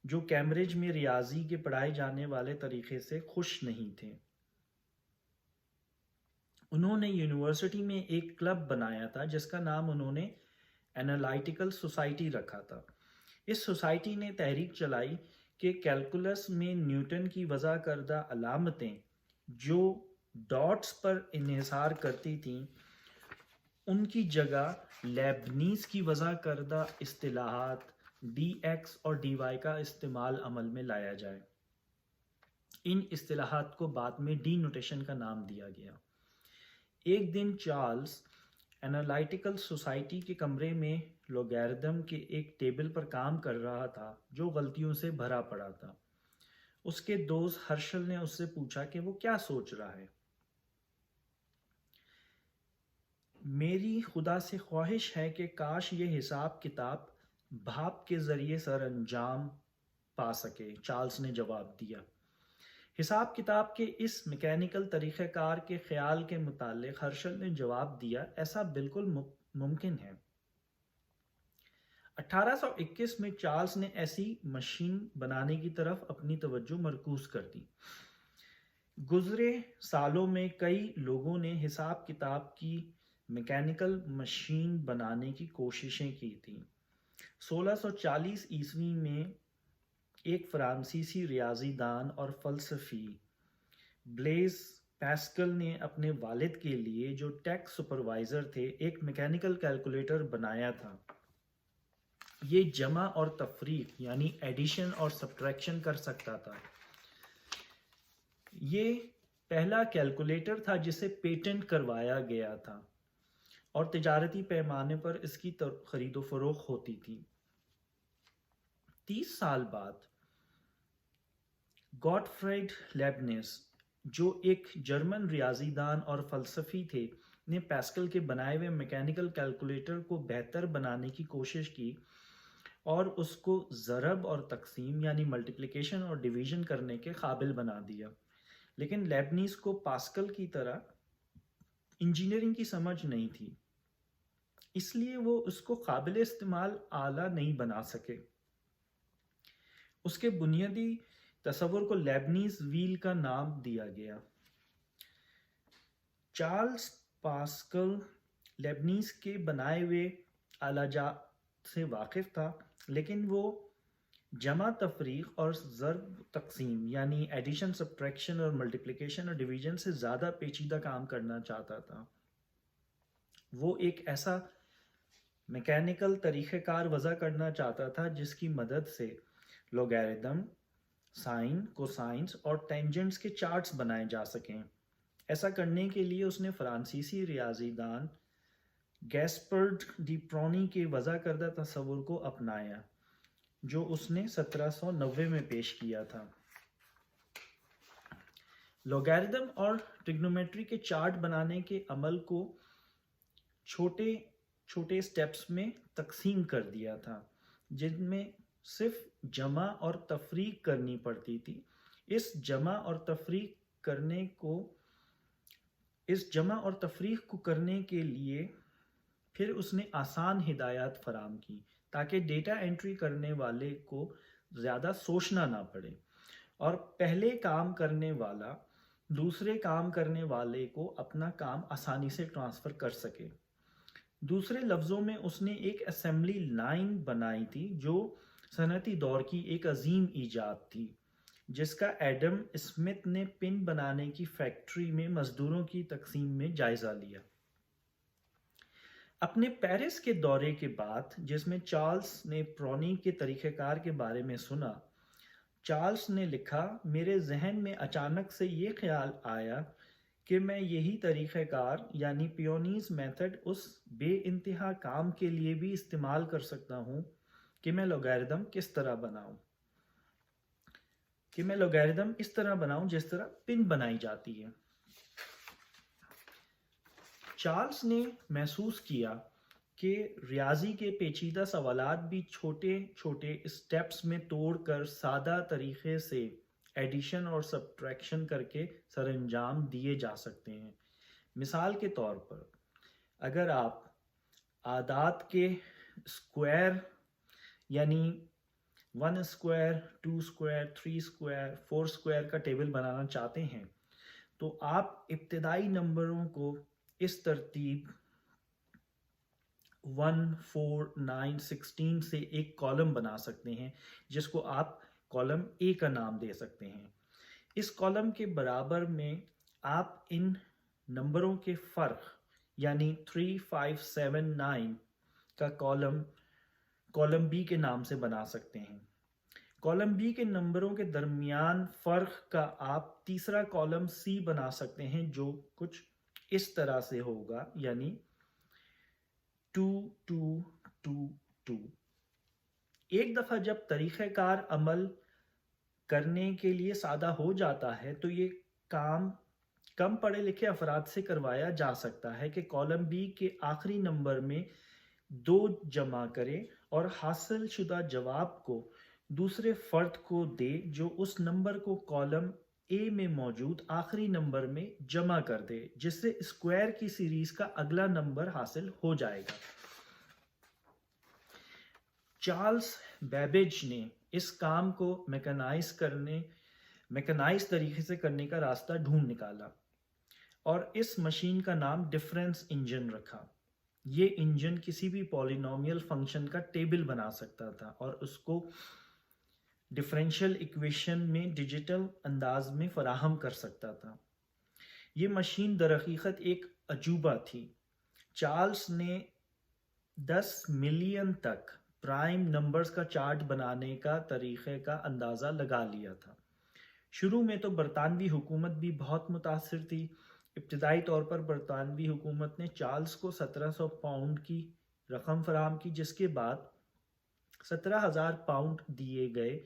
جو کیمبرج میں ریاضی کے پڑھائے جانے والے طریقے سے خوش نہیں تھے۔ انہوں نے یونیورسٹی میں ایک کلب بنایا تھا جس کا نام انہوں نے انالائٹیکل سوسائٹی رکھا تھا۔ اس سوسائٹی نے تحریک چلائی کہ کیلکولس میں نیوٹن کی وضع کردہ علامتیں جو ڈاٹس پر انحصار کرتی تھیں، ان کی جگہ لیبنیز کی وضع کردہ اصطلاحات ڈی ایکس اور ڈی وائی کا استعمال عمل میں لایا جائے۔ ان اصطلاحات کو بعد میں ڈی نوٹیشن کا نام دیا گیا۔ ایک دن چارلز انالائٹیکل سوسائٹی کے کمرے میں لوگیردم کے ایک ٹیبل پر کام کر رہا تھا جو غلطیوں سے بھرا پڑا تھا۔ اس کے دوست ہرشل نے اس سے پوچھا کہ وہ کیا سوچ رہا ہے۔ میری خدا سے خواہش ہے کہ کاش یہ حساب کتاب بھاپ کے ذریعے سر انجام پا سکے، چارلز نے جواب دیا۔ حساب کتاب کے اس میکینیکل طریقہ کار کے خیال کے متعلق ہرشل نے جواب دیا، ایسا بالکل ممکن ہے۔ 1821 میں چارلز نے ایسی مشین بنانے کی طرف اپنی توجہ مرکوز کر دی۔ گزرے سالوں میں کئی لوگوں نے حساب کتاب کی میکینیکل مشین بنانے کی کوششیں کی تھیں۔ 1640 عیسوی میں ایک فرانسیسی ریاضی دان اور فلسفی بلیز پاسکل نے اپنے والد کے لیے جو ٹیکس سپروائزر تھے ایک میکینیکل کیلکولیٹر بنایا تھا۔ یہ جمع اور تفریق یعنی ایڈیشن اور سبٹریکشن کر سکتا تھا۔ یہ پہلا کیلکولیٹر تھا جسے پیٹنٹ کروایا گیا تھا اور تجارتی پیمانے پر اس کی خرید و فروخت ہوتی تھی۔ 30 سال بعد گاٹفریڈ لیبنیز، جو ایک جرمن ریاضی دان اور فلسفی تھے، نے پاسکل کے بنائے ہوئے میکینیکل کیلکولیٹر کو بہتر بنانے کی کوشش کی اور اس کو ضرب اور تقسیم یعنی ملٹیپلیکیشن اور ڈویژن کرنے کے قابل بنا دیا، لیکن لیبنیز کو پاسکل کی طرح انجینئرنگ کی سمجھ نہیں تھی، اس لیے وہ اس کو قابل استعمال آلہ نہیں بنا سکے۔ اس کے بنیادی تصور کو لیبنیز ویل کا نام دیا گیا۔ چارلز پاسکل لیبنیز کے بنائے ہوئے آلہ جات سے واقف تھا، لیکن وہ جمع تفریق اور ضرب تقسیم یعنی ایڈیشن سبٹریکشن اور ملٹیپلیکیشن اور ڈویژن سے زیادہ پیچیدہ کام کرنا چاہتا تھا۔ وہ ایک ایسا میکینیکل طریقہ کار وضع کرنا چاہتا تھا جس کی مدد سے لوگیردم، سائن، کوسائنس اور ٹینجنٹس کے چارٹس بنائے جا سکیں۔ ایسا کرنے کے لیے اس نے فرانسیسی ریاضی دان گیسپرڈ ڈی پرونی کے وضع کردہ تصور کو اپنایا جو اس نے 1790 میں پیش کیا تھا۔ لوگیردم اور ٹریگنومیٹری کے چارٹ بنانے کے عمل کو چھوٹے چھوٹے سٹیپس میں تقسیم کر دیا تھا جن میں صرف جمع اور تفریق کرنی پڑتی تھی۔ اس جمع اور تفریق کو کرنے کے لیے پھر اس نے آسان ہدایات فراہم کی تاکہ ڈیٹا انٹری کرنے والے کو زیادہ سوچنا نہ پڑے اور پہلے کام کرنے والا دوسرے کام کرنے والے کو اپنا کام آسانی سے ٹرانسفر کر سکے۔ دوسرے لفظوں میں اس نے ایک اسمبلی لائن بنائی تھی جو صنعتی دور کی ایک عظیم ایجاد تھی، جس کا ایڈم اسمتھ نے پن بنانے کی فیکٹری میں مزدوروں کی تقسیم میں جائزہ لیا۔ اپنے پیرس کے دورے کے بعد جس میں چارلز نے پرونی کے طریقہ کار کے بارے میں سنا، چارلز نے لکھا، میرے ذہن میں اچانک سے یہ خیال آیا کہ میں یہی طریقہ کار یعنی پیونیز میتھڈ اس بے انتہا کام کے لیے بھی استعمال کر سکتا ہوں کہ میں لوگیرتم کس طرح بناؤں، کہ میں لوگیرتم اس طرح بناؤں جس طرح پن بنائی جاتی ہے۔ چارلس نے محسوس کیا کہ ریاضی کے پیچیدہ سوالات بھی چھوٹے چھوٹے اسٹیپس میں توڑ کر سادہ طریقے سے ایڈیشن اور سبٹریکشن کر کے سر انجام دیے جا سکتے ہیں۔ مثال کے طور پر اگر آپ اعداد کے اسکوائر یعنی 1 اسکوائر 2 اسکوائر 3 اسکوائر 4 اسکوائر کا ٹیبل بنانا چاہتے ہیں تو آپ ابتدائی نمبروں کو اس ترتیب 1 4 9 16 سے ایک کالم بنا سکتے ہیں جس کو آپ کالم A کا نام دے سکتے ہیں۔ اس کالم کے برابر میں آپ ان نمبروں کے فرق یعنی 3 5 7 9 کا کالم B کے نام سے بنا سکتے ہیں۔ کالم B کے نمبروں کے درمیان فرق کا آپ تیسرا کالم C بنا سکتے ہیں جو کچھ اس طرح سے ہوگا یعنی 2 2 2 2۔ ایک دفعہ جب طریقہ کار عمل کرنے کے لیے سادہ ہو جاتا ہے تو یہ کام کم پڑھے لکھے افراد سے کروایا جا سکتا ہے کہ کالم B کے آخری نمبر میں 2 جمع کرے اور حاصل شدہ جواب کو دوسرے فرد کو دے جو اس نمبر کو کالم A میں موجود آخری نمبر میں جمع کر دے، جس سے اسکوائر کی سیریز کا اگلا نمبر حاصل ہو جائے گا۔ چارلس بیبیج نے اس کام کو میکنائز طریقے سے کرنے کا راستہ ڈھونڈ نکالا اور اس مشین کا نام ڈفرینس انجن رکھا۔ یہ انجن کسی بھی پولینومیل فنکشن کا ٹیبل بنا سکتا تھا اور اس کو ڈفرینشیل ایکویشن میں ڈیجیٹل انداز میں فراہم کر سکتا تھا۔ یہ مشین در حقیقت ایک عجوبہ تھی۔ چارلس نے 10 ملین تک پرائم نمبرز کا چارٹ بنانے کا طریقے کا اندازہ لگا لیا تھا۔ شروع میں تو برطانوی حکومت بھی بہت متاثر تھی۔ ابتدائی طور پر برطانوی حکومت نے چارلس کو 1700 پاؤنڈ کی رقم فراہم کی، جس کے بعد 17,000 پاؤنڈ دیے گئے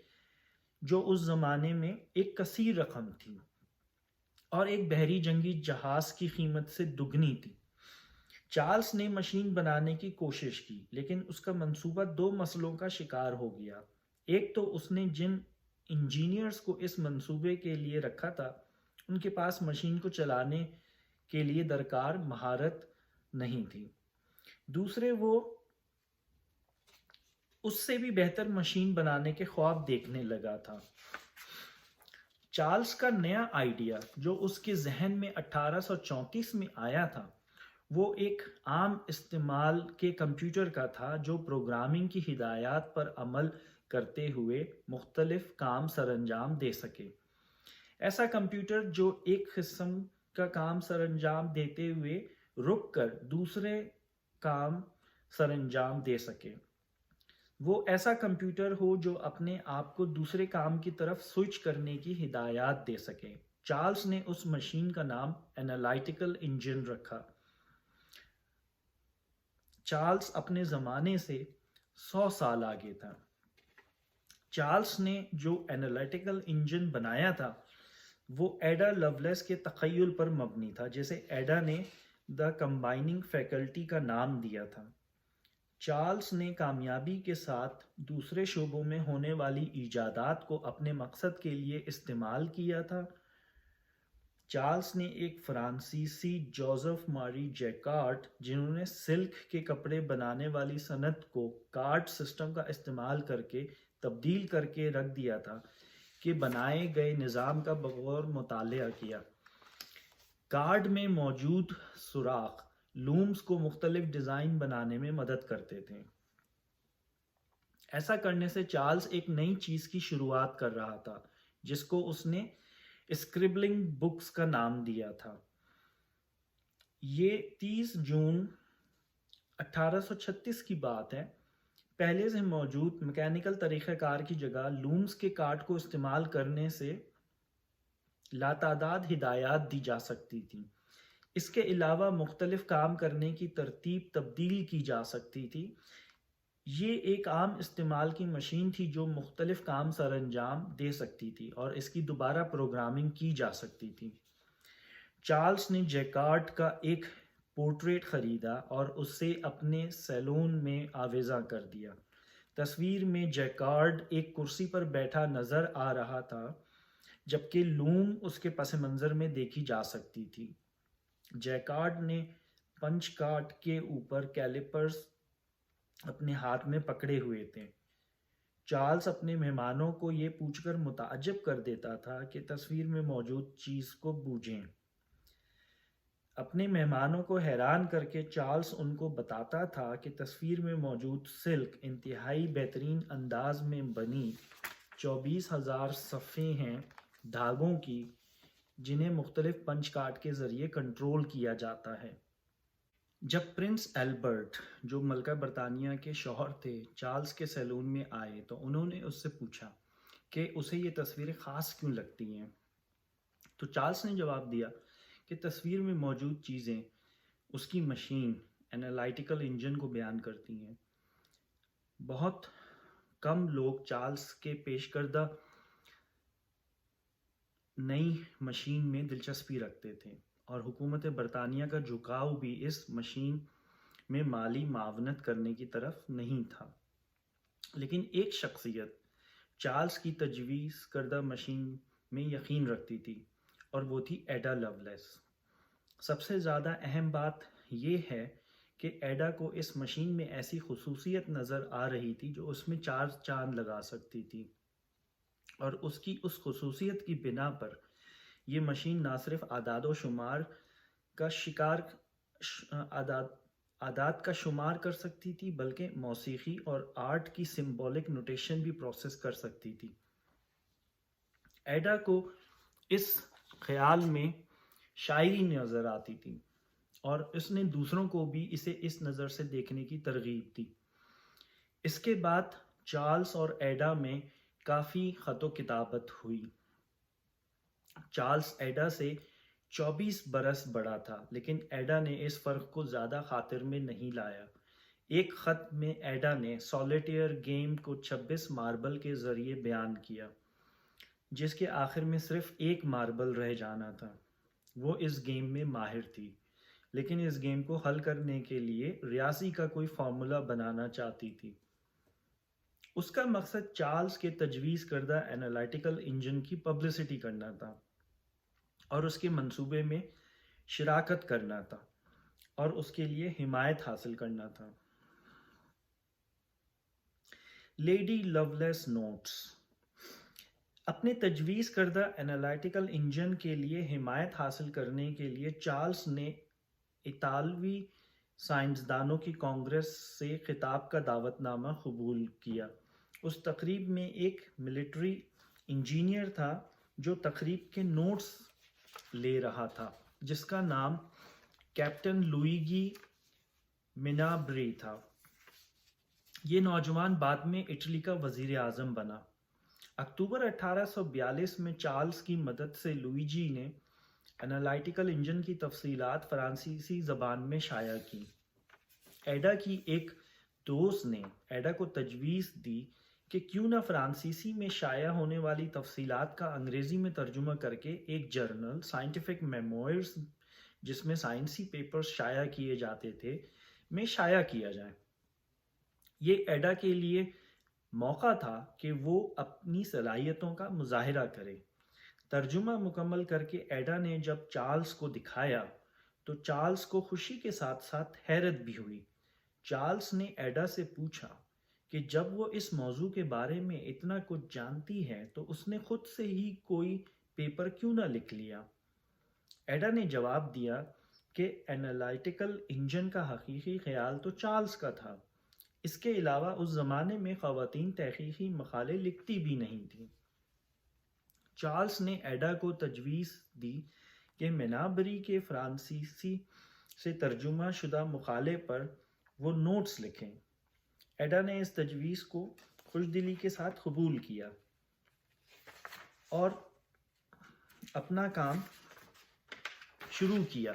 جو اس زمانے میں ایک کثیر رقم تھی اور ایک بحری جنگی جہاز کی قیمت سے دگنی تھی۔ چارلس نے مشین بنانے کی کوشش کی لیکن اس کا منصوبہ 2 مسئلوں کا شکار ہو گیا۔ ایک تو اس نے جن انجینئرز کو اس منصوبے کے لیے رکھا تھا ان کے پاس مشین کو چلانے کے لیے درکار مہارت نہیں تھی، دوسرے وہ اس سے بھی بہتر مشین بنانے کے خواب دیکھنے لگا تھا۔ چارلس کا نیا آئیڈیا جو اس کے ذہن میں 1834 میں آیا تھا وہ ایک عام استعمال کے کمپیوٹر کا تھا جو پروگرامنگ کی ہدایات پر عمل کرتے ہوئے مختلف کام سر انجام دے سکے۔ ایسا کمپیوٹر جو ایک قسم کا کام سر انجام دیتے ہوئے رک کر دوسرے کام سر انجام دے سکے۔ وہ ایسا کمپیوٹر ہو جو اپنے آپ کو دوسرے کام کی طرف سوئچ کرنے کی ہدایات دے سکے۔ چارلس نے اس مشین کا نام انالائٹیکل انجن رکھا۔ چارلس اپنے زمانے سے 100 سال آگے تھا۔ چارلس نے جو انالائٹیکل انجن بنایا تھا وہ ایڈا لولیس کے تخیل پر مبنی تھا جسے ایڈا نے دا کمبائننگ فیکلٹی کا نام دیا تھا۔ چارلس نے کامیابی کے ساتھ دوسرے شعبوں میں ہونے والی ایجادات کو اپنے مقصد کے لیے استعمال کیا تھا۔ چارلس نے ایک فرانسیسی جوزف ماری جیکارڈ جنہوں نے سلک کے کپڑے بنانے والی صنعت کو کارڈ سسٹم کا استعمال کر کے تبدیل کر کے رکھ دیا تھا کہ بنائے گئے نظام کا بغور مطالعہ کیا۔ کارڈ میں موجود سوراخ لومز کو مختلف ڈیزائن بنانے میں مدد کرتے تھے۔ ایسا کرنے سے چارلس ایک نئی چیز کی شروعات کر رہا تھا جس کو اس نے اسکربلنگ بکس کا نام دیا تھا۔ یہ 30 جون 1836 کی بات ہے۔ پہلے سے موجود میکینیکل طریقہ کار کی جگہ لومز کے کارڈ کو استعمال کرنے سے لاتعداد ہدایات دی جا سکتی تھیں۔ اس کے علاوہ مختلف کام کرنے کی ترتیب تبدیل کی جا سکتی تھی۔ یہ ایک عام استعمال کی مشین تھی جو مختلف کام سر انجام دے سکتی تھی اور اس کی دوبارہ پروگرامنگ کی جا سکتی تھی۔ چارلس نے جیکارڈ کا ایک پورٹریٹ خریدا اور اسے اپنے سیلون میں آویزاں کر دیا۔ تصویر میں جیکارڈ ایک کرسی پر بیٹھا نظر آ رہا تھا جبکہ لوم اس کے پس منظر میں دیکھی جا سکتی تھی۔ جیکارڈ نے پنچ کارڈ کے اوپر کیلیپرز اپنے ہاتھ میں پکڑے ہوئے تھے۔ چارلس اپنے مہمانوں کو یہ پوچھ کر متعجب کر دیتا تھا کہ تصویر میں موجود چیز کو بوجھیں۔ اپنے مہمانوں کو حیران کر کے چارلس ان کو بتاتا تھا کہ تصویر میں موجود سلک انتہائی بہترین انداز میں بنی 24,000 صفحے ہیں دھاگوں کی، جنہیں مختلف پنچ کارڈ کے ذریعے کنٹرول کیا جاتا ہے۔ جب پرنس ایلبرٹ، جو ملکہ برطانیہ کے شوہر تھے، چارلس کے سیلون میں آئے تو انہوں نے اس سے پوچھا کہ اسے یہ تصویریں خاص کیوں لگتی ہیں۔ تو چارلس نے جواب دیا کہ تصویر میں موجود چیزیں اس کی مشین انالائٹیکل انجن کو بیان کرتی ہیں۔ بہت کم لوگ چارلس کے پیش کردہ نئی مشین میں دلچسپی رکھتے تھے اور حکومت برطانیہ کا جھکاؤ بھی اس مشین میں مالی معاونت کرنے کی طرف نہیں تھا۔ لیکن ایک شخصیت چارلس کی تجویز کردہ مشین میں یقین رکھتی تھی اور وہ تھی ایڈا لولیس۔ سب سے زیادہ اہم بات یہ ہے کہ ایڈا کو اس مشین میں ایسی خصوصیت نظر آ رہی تھی جو اس میں 4 چاند لگا سکتی تھی، اور اس کی اس خصوصیت کی بنا پر یہ مشین نہ صرف اعداد و شمار کا اعداد کا شمار کر سکتی تھی بلکہ موسیقی اور آرٹ کی سمبولک نوٹیشن بھی پروسیس کر سکتی تھی۔ ایڈا کو اس خیال میں شاعری نظر آتی تھی اور اس نے دوسروں کو بھی اسے اس نظر سے دیکھنے کی ترغیب دی۔ اس کے بعد چارلس اور ایڈا میں کافی خط و کتابت ہوئی۔ چارلس ایڈا سے 24 برس بڑا تھا، لیکن ایڈا نے اس فرق کو زیادہ خاطر میں نہیں لایا۔ ایک خط میں ایڈا نے سولیٹیئر گیم کو 26 ماربل کے ذریعے بیان کیا، جس کے آخر میں صرف ایک ماربل رہ جانا تھا۔ وہ اس گیم میں ماہر تھی، لیکن اس گیم کو حل کرنے کے لیے ریاضی کا کوئی فارمولا بنانا چاہتی تھی۔ اس کا مقصد چارلس کے تجویز کردہ انالائٹیکل انجن کی پبلسٹی کرنا تھا اور اس کے منصوبے میں شراکت کرنا تھا اور اس کے لیے حمایت حاصل کرنا تھا۔ لیڈی لولیس نوٹس: اپنے تجویز کردہ انالائٹیکل انجن کے لیے حمایت حاصل کرنے کے لیے چارلس نے اطالوی سائنسدانوں کی کانگریس سے خطاب کا دعوت نامہ قبول کیا۔ اس تقریب میں ایک ملٹری انجینئر تھا جو تقریب کے نوٹس لے رہا تھا، جس کا نام کیپٹن لوئیگی مینابری تھا۔ یہ نوجوان بعد میں اٹلی کا وزیر اعظم بنا۔ اکتوبر 1842 میں چارلس کی مدد سے لوئیجی نے انالائٹیکل انجن کی تفصیلات فرانسیسی زبان میں شائع کی۔ ایڈا کی ایک دوست نے ایڈا کو تجویز دی کہ کیوں نہ فرانسیسی میں شائع ہونے والی تفصیلات کا انگریزی میں ترجمہ کر کے ایک جرنل سائنٹیفک میموئرز، جس میں سائنسی پیپرز شائع کیے جاتے تھے، میں شائع کیا جائے۔ یہ ایڈا کے لیے موقع تھا کہ وہ اپنی صلاحیتوں کا مظاہرہ کرے۔ ترجمہ مکمل کر کے ایڈا نے جب چارلس کو دکھایا تو چارلس کو خوشی کے ساتھ ساتھ حیرت بھی ہوئی۔ چارلس نے ایڈا سے پوچھا کہ جب وہ اس موضوع کے بارے میں اتنا کچھ جانتی ہے تو اس نے خود سے ہی کوئی پیپر کیوں نہ لکھ لیا۔ ایڈا نے جواب دیا کہ انالائٹیکل انجن کا حقیقی خیال تو چارلس کا تھا۔ اس کے علاوہ اس زمانے میں خواتین تحقیقی مقالے لکھتی بھی نہیں تھیں۔ چارلس نے ایڈا کو تجویز دی کہ مینابری کے فرانسیسی سے ترجمہ شدہ مقالے پر وہ نوٹس لکھیں۔ ایڈا نے اس تجویز کو خوش دلی کے ساتھ قبول کیا اور اپنا کام شروع کیا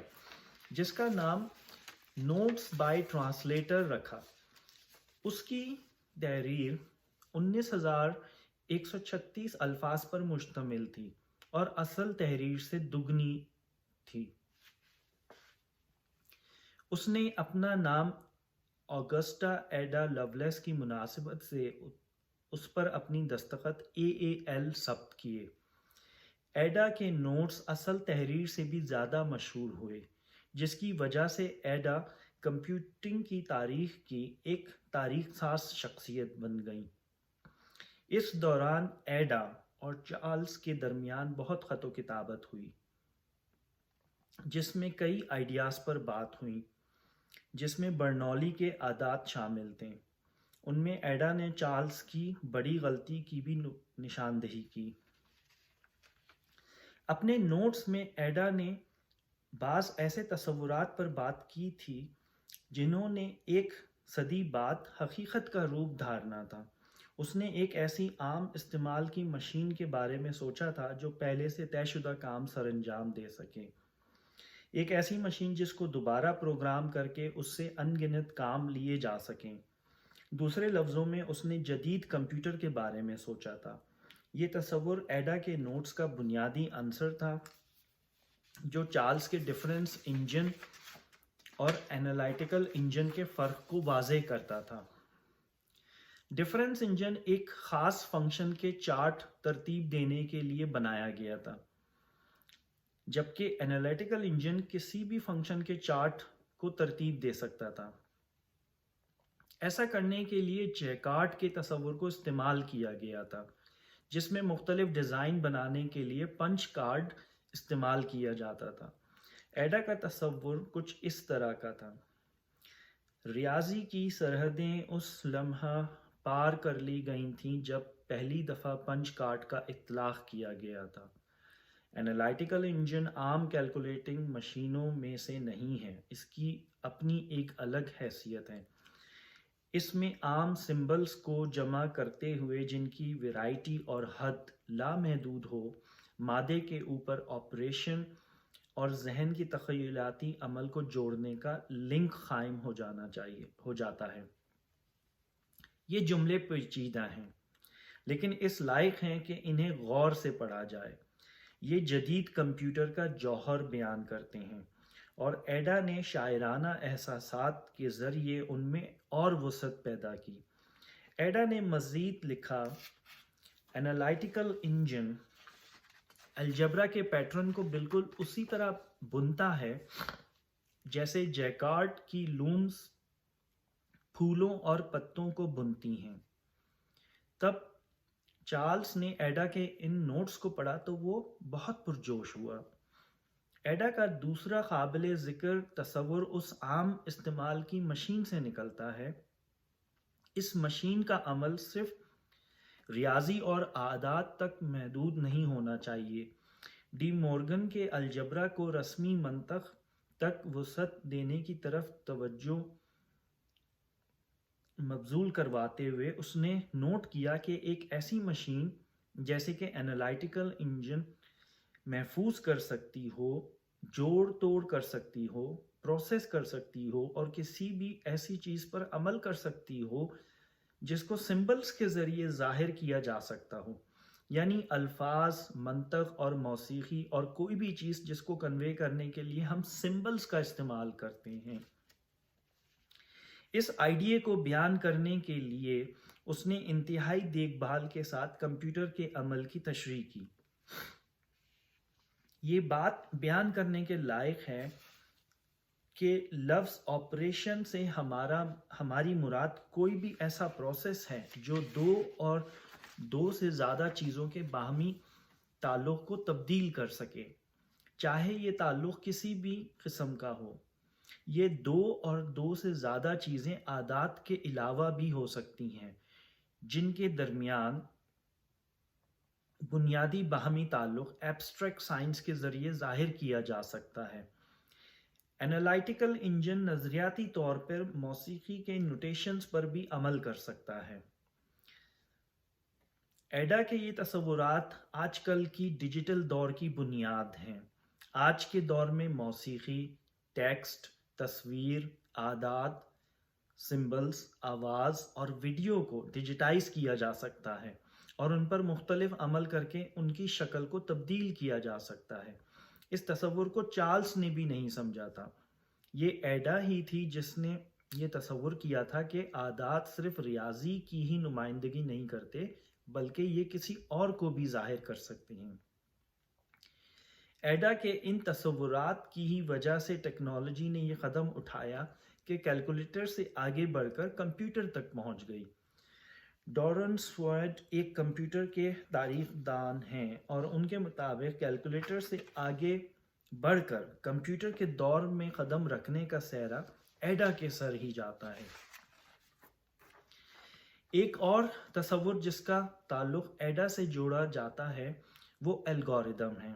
جس کا نام نوٹس بائی ٹرانسلیٹر رکھا۔ اس کی تحریر 19,136 الفاظ پر مشتمل تھی اور اصل تحریر سے دگنی تھی۔ اس نے اپنا نام آگسٹا ایڈا لولیس کی مناسبت سے اس پر اپنی دستخط AAL ثبت کیے۔ ایڈا کے نوٹس اصل تحریر سے بھی زیادہ مشہور ہوئے، جس کی وجہ سے ایڈا کمپیوٹنگ کی تاریخ کی ایک تاریخ ساز شخصیت بن گئی۔ اس دوران ایڈا اور چارلز کے درمیان بہت خط و کتابت ہوئی، جس میں کئی آئیڈیاز پر بات ہوئی، جس میں برنولی کے عادات شامل تھے۔ ان میں ایڈا نے چارلز کی بڑی غلطی کی بھی نشاندہی کی۔ اپنے نوٹس میں ایڈا نے بعض ایسے تصورات پر بات کی تھی جنہوں نے ایک صدی بعد حقیقت کا روپ دھارنا تھا۔ اس نے ایک ایسی عام استعمال کی مشین کے بارے میں سوچا تھا جو پہلے سے طے شدہ کام سر انجام دے سکے، ایک ایسی مشین جس کو دوبارہ پروگرام کر کے اس سے ان گنت کام لیے جا سکیں۔ دوسرے لفظوں میں اس نے جدید کمپیوٹر کے بارے میں سوچا تھا۔ یہ تصور ایڈا کے نوٹس کا بنیادی عنصر تھا جو چارلز کے ڈفرینس انجن اور انالائٹیکل انجن کے فرق کو واضح کرتا تھا۔ ڈفرینس انجن ایک خاص فنکشن کے چارٹ ترتیب دینے کے لیے بنایا گیا تھا، جبکہ انالائٹیکل انجن کسی بھی فنکشن کے چارٹ کو ترتیب دے سکتا تھا۔ ایسا کرنے کے لیے جیکارڈ کے تصور کو استعمال کیا گیا تھا، جس میں مختلف ڈیزائن بنانے کے لیے پنچ کارڈ استعمال کیا جاتا تھا۔ ایڈا کا تصور کچھ اس طرح کا تھا: ریاضی کی سرحدیں اس لمحہ پار کر لی گئی تھیں جب پہلی دفعہ پنچ کارڈ کا اطلاق کیا گیا تھا۔ انالائٹیکل انجن عام کیلکولیٹنگ مشینوں میں سے نہیں ہے، اس کی اپنی ایک الگ حیثیت ہے۔ اس میں عام سمبلز کو جمع کرتے ہوئے جن کی ویرائٹی اور حد لامحدود ہو، مادے کے اوپر آپریشن اور ذہن کی تخیلاتی عمل کو جوڑنے کا لنک قائم ہو جاتا ہے۔ یہ جملے پیچیدہ ہیں، لیکن اس لائق ہیں کہ انہیں غور سے پڑھا جائے۔ یہ جدید کمپیوٹر کا جوہر بیان کرتے ہیں، اور ایڈا نے شاعرانہ احساسات کے ذریعے ان میں اور وسعت پیدا کی۔ ایڈا نے مزید لکھا، انالائٹیکل انجن الجبرا کے پیٹرن کو بالکل اسی طرح بنتا ہے جیسے جیکارڈ کی لومز پھولوں اور پتوں کو بنتی ہیں۔ تب چارلز نے ایڈا کے ان نوٹس کو پڑھا تو وہ بہت پرجوش ہوا۔ ایڈا کا دوسرا قابل ذکر تصور اس عام استعمال کی مشین سے نکلتا ہے۔ اس مشین کا عمل صرف ریاضی اور اعداد تک محدود نہیں ہونا چاہیے۔ ڈی مورگن کے الجبرا کو رسمی منطق تک وسعت دینے کی طرف توجہ مبذول کرواتے ہوئے اس نے نوٹ کیا کہ ایک ایسی مشین جیسے کہ انالائٹیکل انجن محفوظ کر سکتی ہو، جوڑ توڑ کر سکتی ہو، پروسیس کر سکتی ہو اور کسی بھی ایسی چیز پر عمل کر سکتی ہو جس کو سمبلز کے ذریعے ظاہر کیا جا سکتا ہو، یعنی الفاظ، منطق اور موسیقی اور کوئی بھی چیز جس کو کنوے کرنے کے لیے ہم سمبلز کا استعمال کرتے ہیں۔ اس آئیڈیا کو بیان کرنے کے لیے اس نے انتہائی دیکھ بھال کے ساتھ کمپیوٹر کے عمل کی تشریح کی۔ یہ بات بیان کرنے کے لائق ہے کہ لفظ آپریشن سے ہماری مراد کوئی بھی ایسا پروسیس ہے جو دو اور دو سے زیادہ چیزوں کے باہمی تعلق کو تبدیل کر سکے، چاہے یہ تعلق کسی بھی قسم کا ہو۔ یہ دو اور دو سے زیادہ چیزیں اعداد کے علاوہ بھی ہو سکتی ہیں جن کے درمیان بنیادی باہمی تعلق ایبسٹریکٹ سائنس کے ذریعے ظاہر کیا جا سکتا ہے۔ انالائٹیکل انجن نظریاتی طور پر موسیقی کے نوٹیشنز پر بھی عمل کر سکتا ہے۔ ایڈا کے یہ تصورات آج کل کی ڈیجیٹل دور کی بنیاد ہیں۔ آج کے دور میں موسیقی، ٹیکسٹ، تصویر، اعداد، سمبلز، آواز اور ویڈیو کو ڈیجیٹائز کیا جا سکتا ہے اور ان پر مختلف عمل کر کے ان کی شکل کو تبدیل کیا جا سکتا ہے۔ اس تصور کو چارلس نے بھی نہیں سمجھا تھا۔ یہ ایڈا ہی تھی جس نے یہ تصور کیا تھا کہ اعداد صرف ریاضی کی ہی نمائندگی نہیں کرتے بلکہ یہ کسی اور کو بھی ظاہر کر سکتے ہیں۔ ایڈا کے ان تصورات کی ہی وجہ سے ٹیکنالوجی نے یہ قدم اٹھایا کہ کیلکولیٹر سے آگے بڑھ کر کمپیوٹر تک پہنچ گئی۔ ڈورن سوائڈ ایک کمپیوٹر کے تعریف دان ہیں اور ان کے مطابق کیلکولیٹر سے آگے بڑھ کر کمپیوٹر کے دور میں قدم رکھنے کا سہرا ایڈا کے سر ہی جاتا ہے۔ ایک اور تصور جس کا تعلق ایڈا سے جوڑا جاتا ہے وہ الگوریدم ہے۔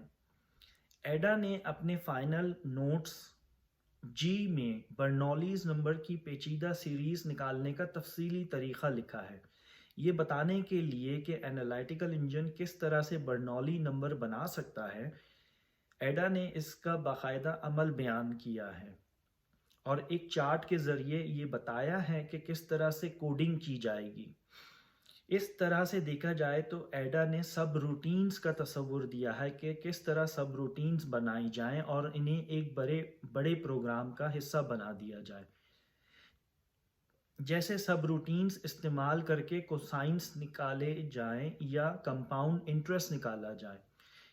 ایڈا نے اپنے فائنل نوٹس جی میں برنولیز نمبر کی پیچیدہ سیریز نکالنے کا تفصیلی طریقہ لکھا ہے، یہ بتانے کے لیے کہ انالائٹیکل انجن کس طرح سے برنولی نمبر بنا سکتا ہے۔ ایڈا نے اس کا باقاعدہ عمل بیان کیا ہے اور ایک چارٹ کے ذریعے یہ بتایا ہے کہ کس طرح سے کوڈنگ کی جائے گی۔ اس طرح سے دیکھا جائے تو ایڈا نے سب روٹینز کا تصور دیا ہے کہ کس طرح سب روٹینز بنائی جائیں اور انہیں ایک بڑے پروگرام کا حصہ بنا دیا جائے، جیسے سب روٹینز استعمال کر کے کوسائنس نکالے جائیں یا کمپاؤنڈ انٹرسٹ نکالا جائے۔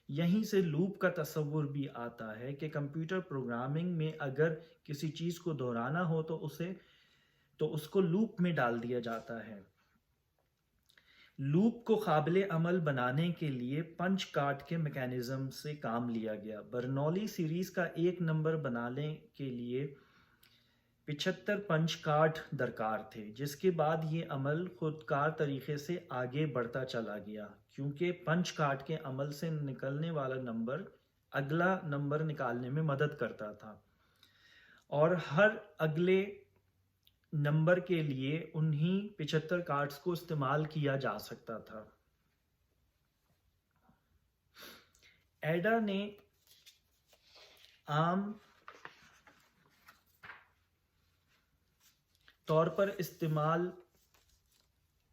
یہیں سے لوپ کا تصور بھی آتا ہے کہ کمپیوٹر پروگرامنگ میں اگر کسی چیز کو دہرانا ہو تو اس کو لوپ میں ڈال دیا جاتا ہے۔ لوپ کو قابل عمل بنانے کے لیے پنچ کارڈ کے میکانزم سے کام لیا گیا۔ برنولی سیریز کا ایک نمبر بنانے کے لیے 75 پنچ کارڈ درکار تھے، جس کے بعد یہ عمل خودکار طریقے سے آگے بڑھتا چلا گیا کیونکہ پنچ کارڈ کے عمل سے نکلنے والا نمبر اگلا نمبر نکالنے میں مدد کرتا تھا اور ہر اگلے نمبر کے لیے انہی 75 کارڈز کو استعمال کیا جا سکتا تھا۔ ایڈا نے عام طور پر استعمال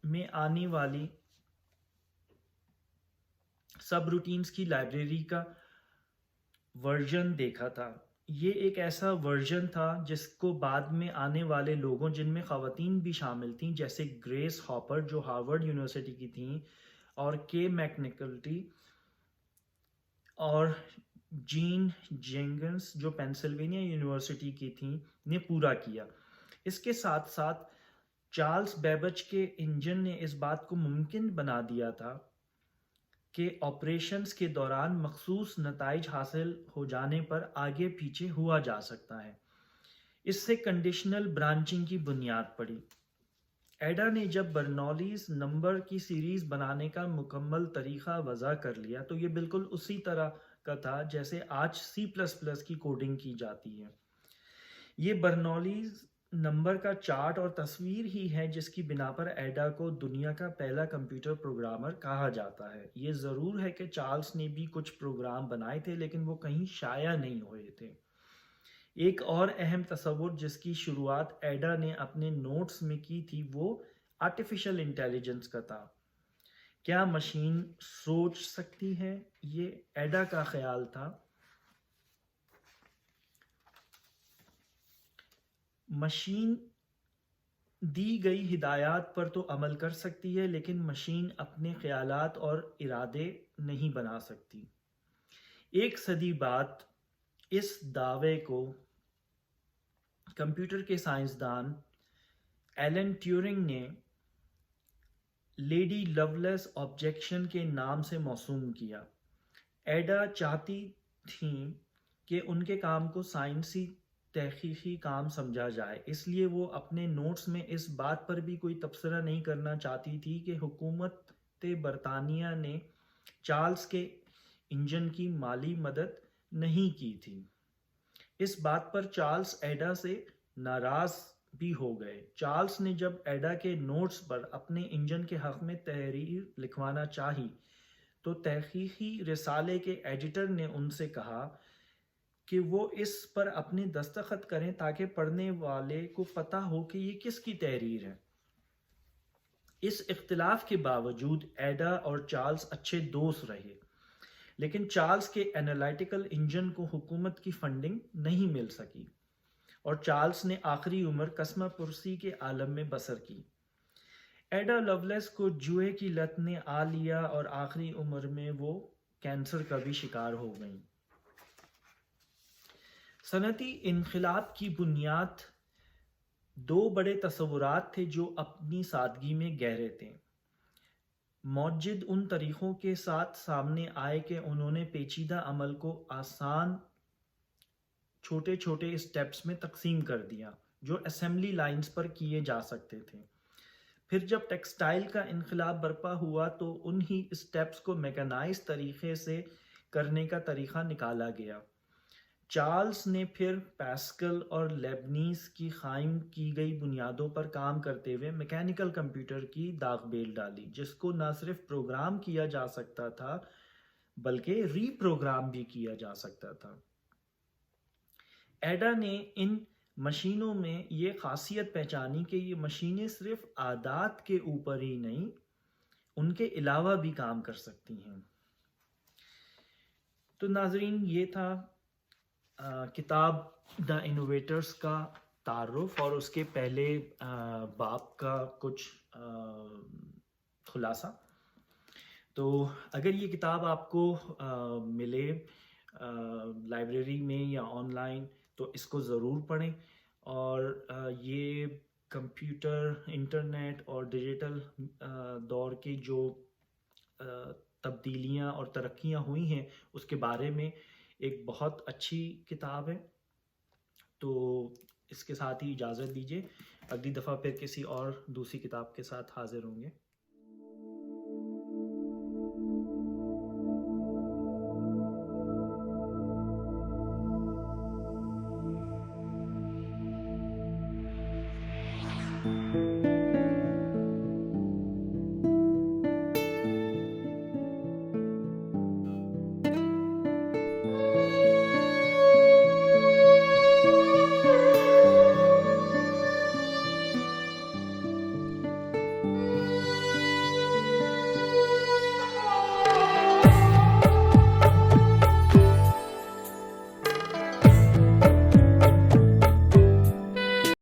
میں آنے والی سب روٹینز کی لائبریری کا ورژن دیکھا تھا۔ یہ ایک ایسا ورژن تھا جس کو بعد میں آنے والے لوگوں، جن میں خواتین بھی شامل تھیں، جیسے گریس ہاپر جو ہارورڈ یونیورسٹی کی تھیں اور کے میکنٹی اور جین جینگنس جو پینسلوینیا یونیورسٹی کی تھیں، نے پورا کیا۔ اس کے ساتھ ساتھ چارلس بیبج کے انجن نے اس بات کو ممکن بنا دیا تھا کہ آپریشنز کے دوران مخصوص نتائج حاصل ہو جانے پر آگے پیچھے ہوا جا سکتا ہے۔ اس سے کنڈیشنل برانچنگ کی بنیاد پڑی۔ ایڈا نے جب برنولیز نمبر کی سیریز بنانے کا مکمل طریقہ وضع کر لیا تو یہ بالکل اسی طرح کا تھا جیسے آج C++ کی کوڈنگ کی جاتی ہے۔ یہ برنولیز نمبر کا چارٹ اور تصویر ہی ہے جس کی بنا پر ایڈا کو دنیا کا پہلا کمپیوٹر پروگرامر کہا جاتا ہے۔ یہ ضرور ہے کہ چارلس نے بھی کچھ پروگرام بنائے تھے لیکن وہ کہیں شائع نہیں ہوئے تھے۔ ایک اور اہم تصور جس کی شروعات ایڈا نے اپنے نوٹس میں کی تھی وہ آرٹیفیشل انٹیلیجنس کا تھا۔ کیا مشین سوچ سکتی ہے؟ یہ ایڈا کا خیال تھا۔ مشین دی گئی ہدایات پر تو عمل کر سکتی ہے لیکن مشین اپنے خیالات اور ارادے نہیں بنا سکتی۔ ایک صدی بعد اس دعوے کو کمپیوٹر کے سائنسدان ایلن ٹیورنگ نے لیڈی لولیس آبجیکشن کے نام سے موسوم کیا۔ ایڈا چاہتی تھیں کہ ان کے کام کو سائنسی تحقیقی کام سمجھا جائے، اس لیے وہ اپنے نوٹس میں اس بات پر بھی کوئی تبصرہ نہیں کرنا چاہتی تھی کہ حکومت برطانیہ نے چارلس کے انجن کی مالی مدد نہیں کی تھی۔ اس بات پر چارلس ایڈا سے ناراض بھی ہو گئے۔ چارلس نے جب ایڈا کے نوٹس پر اپنے انجن کے حق میں تحریر لکھوانا چاہی تو تحقیقی رسالے کے ایڈیٹر نے ان سے کہا کہ وہ اس پر اپنے دستخط کریں تاکہ پڑھنے والے کو پتہ ہو کہ یہ کس کی تحریر ہے۔ اس اختلاف کے باوجود ایڈا اور چارلس اچھے دوست رہے، لیکن چارلس کے انالائٹیکل انجن کو حکومت کی فنڈنگ نہیں مل سکی اور چارلس نے آخری عمر کسمہ پرسی کے عالم میں بسر کی۔ ایڈا لولیس کو جوئے کی لت نے آ لیا اور آخری عمر میں وہ کینسر کا بھی شکار ہو گئیں۔ صنعتی انقلاب کی بنیاد دو بڑے تصورات تھے جو اپنی سادگی میں گہرے تھے۔ موجد ان طریقوں کے ساتھ سامنے آئے کہ انہوں نے پیچیدہ عمل کو آسان چھوٹے چھوٹے اسٹیپس میں تقسیم کر دیا جو اسمبلی لائنز پر کیے جا سکتے تھے۔ پھر جب ٹیکسٹائل کا انقلاب برپا ہوا تو انہی اسٹیپس کو میکانائز طریقے سے کرنے کا طریقہ نکالا گیا۔ چارلس نے پھر پاسکل اور لیبنیز کی قائم کی گئی بنیادوں پر کام کرتے ہوئے میکینیکل کمپیوٹر کی داغ بیل ڈالی، جس کو نہ صرف پروگرام کیا جا سکتا تھا بلکہ ری پروگرام بھی کیا جا سکتا تھا۔ ایڈا نے ان مشینوں میں یہ خاصیت پہچانی کہ یہ مشینیں صرف عادات کے اوپر ہی نہیں، ان کے علاوہ بھی کام کر سکتی ہیں۔ تو ناظرین، یہ تھا کتاب دا انوویٹرز کا تعارف اور اس کے پہلے باب کا کچھ خلاصہ۔ تو اگر یہ کتاب آپ کو ملے لائبریری میں یا آن لائن تو اس کو ضرور پڑھیں، اور یہ کمپیوٹر، انٹرنیٹ اور ڈیجیٹل دور کی جو تبدیلیاں اور ترقیاں ہوئی ہیں اس کے بارے میں ایک بہت اچھی کتاب ہے۔ تو اس کے ساتھ ہی اجازت دیجیے، اگلی دفعہ پھر کسی اور دوسری کتاب کے ساتھ حاضر ہوں گے۔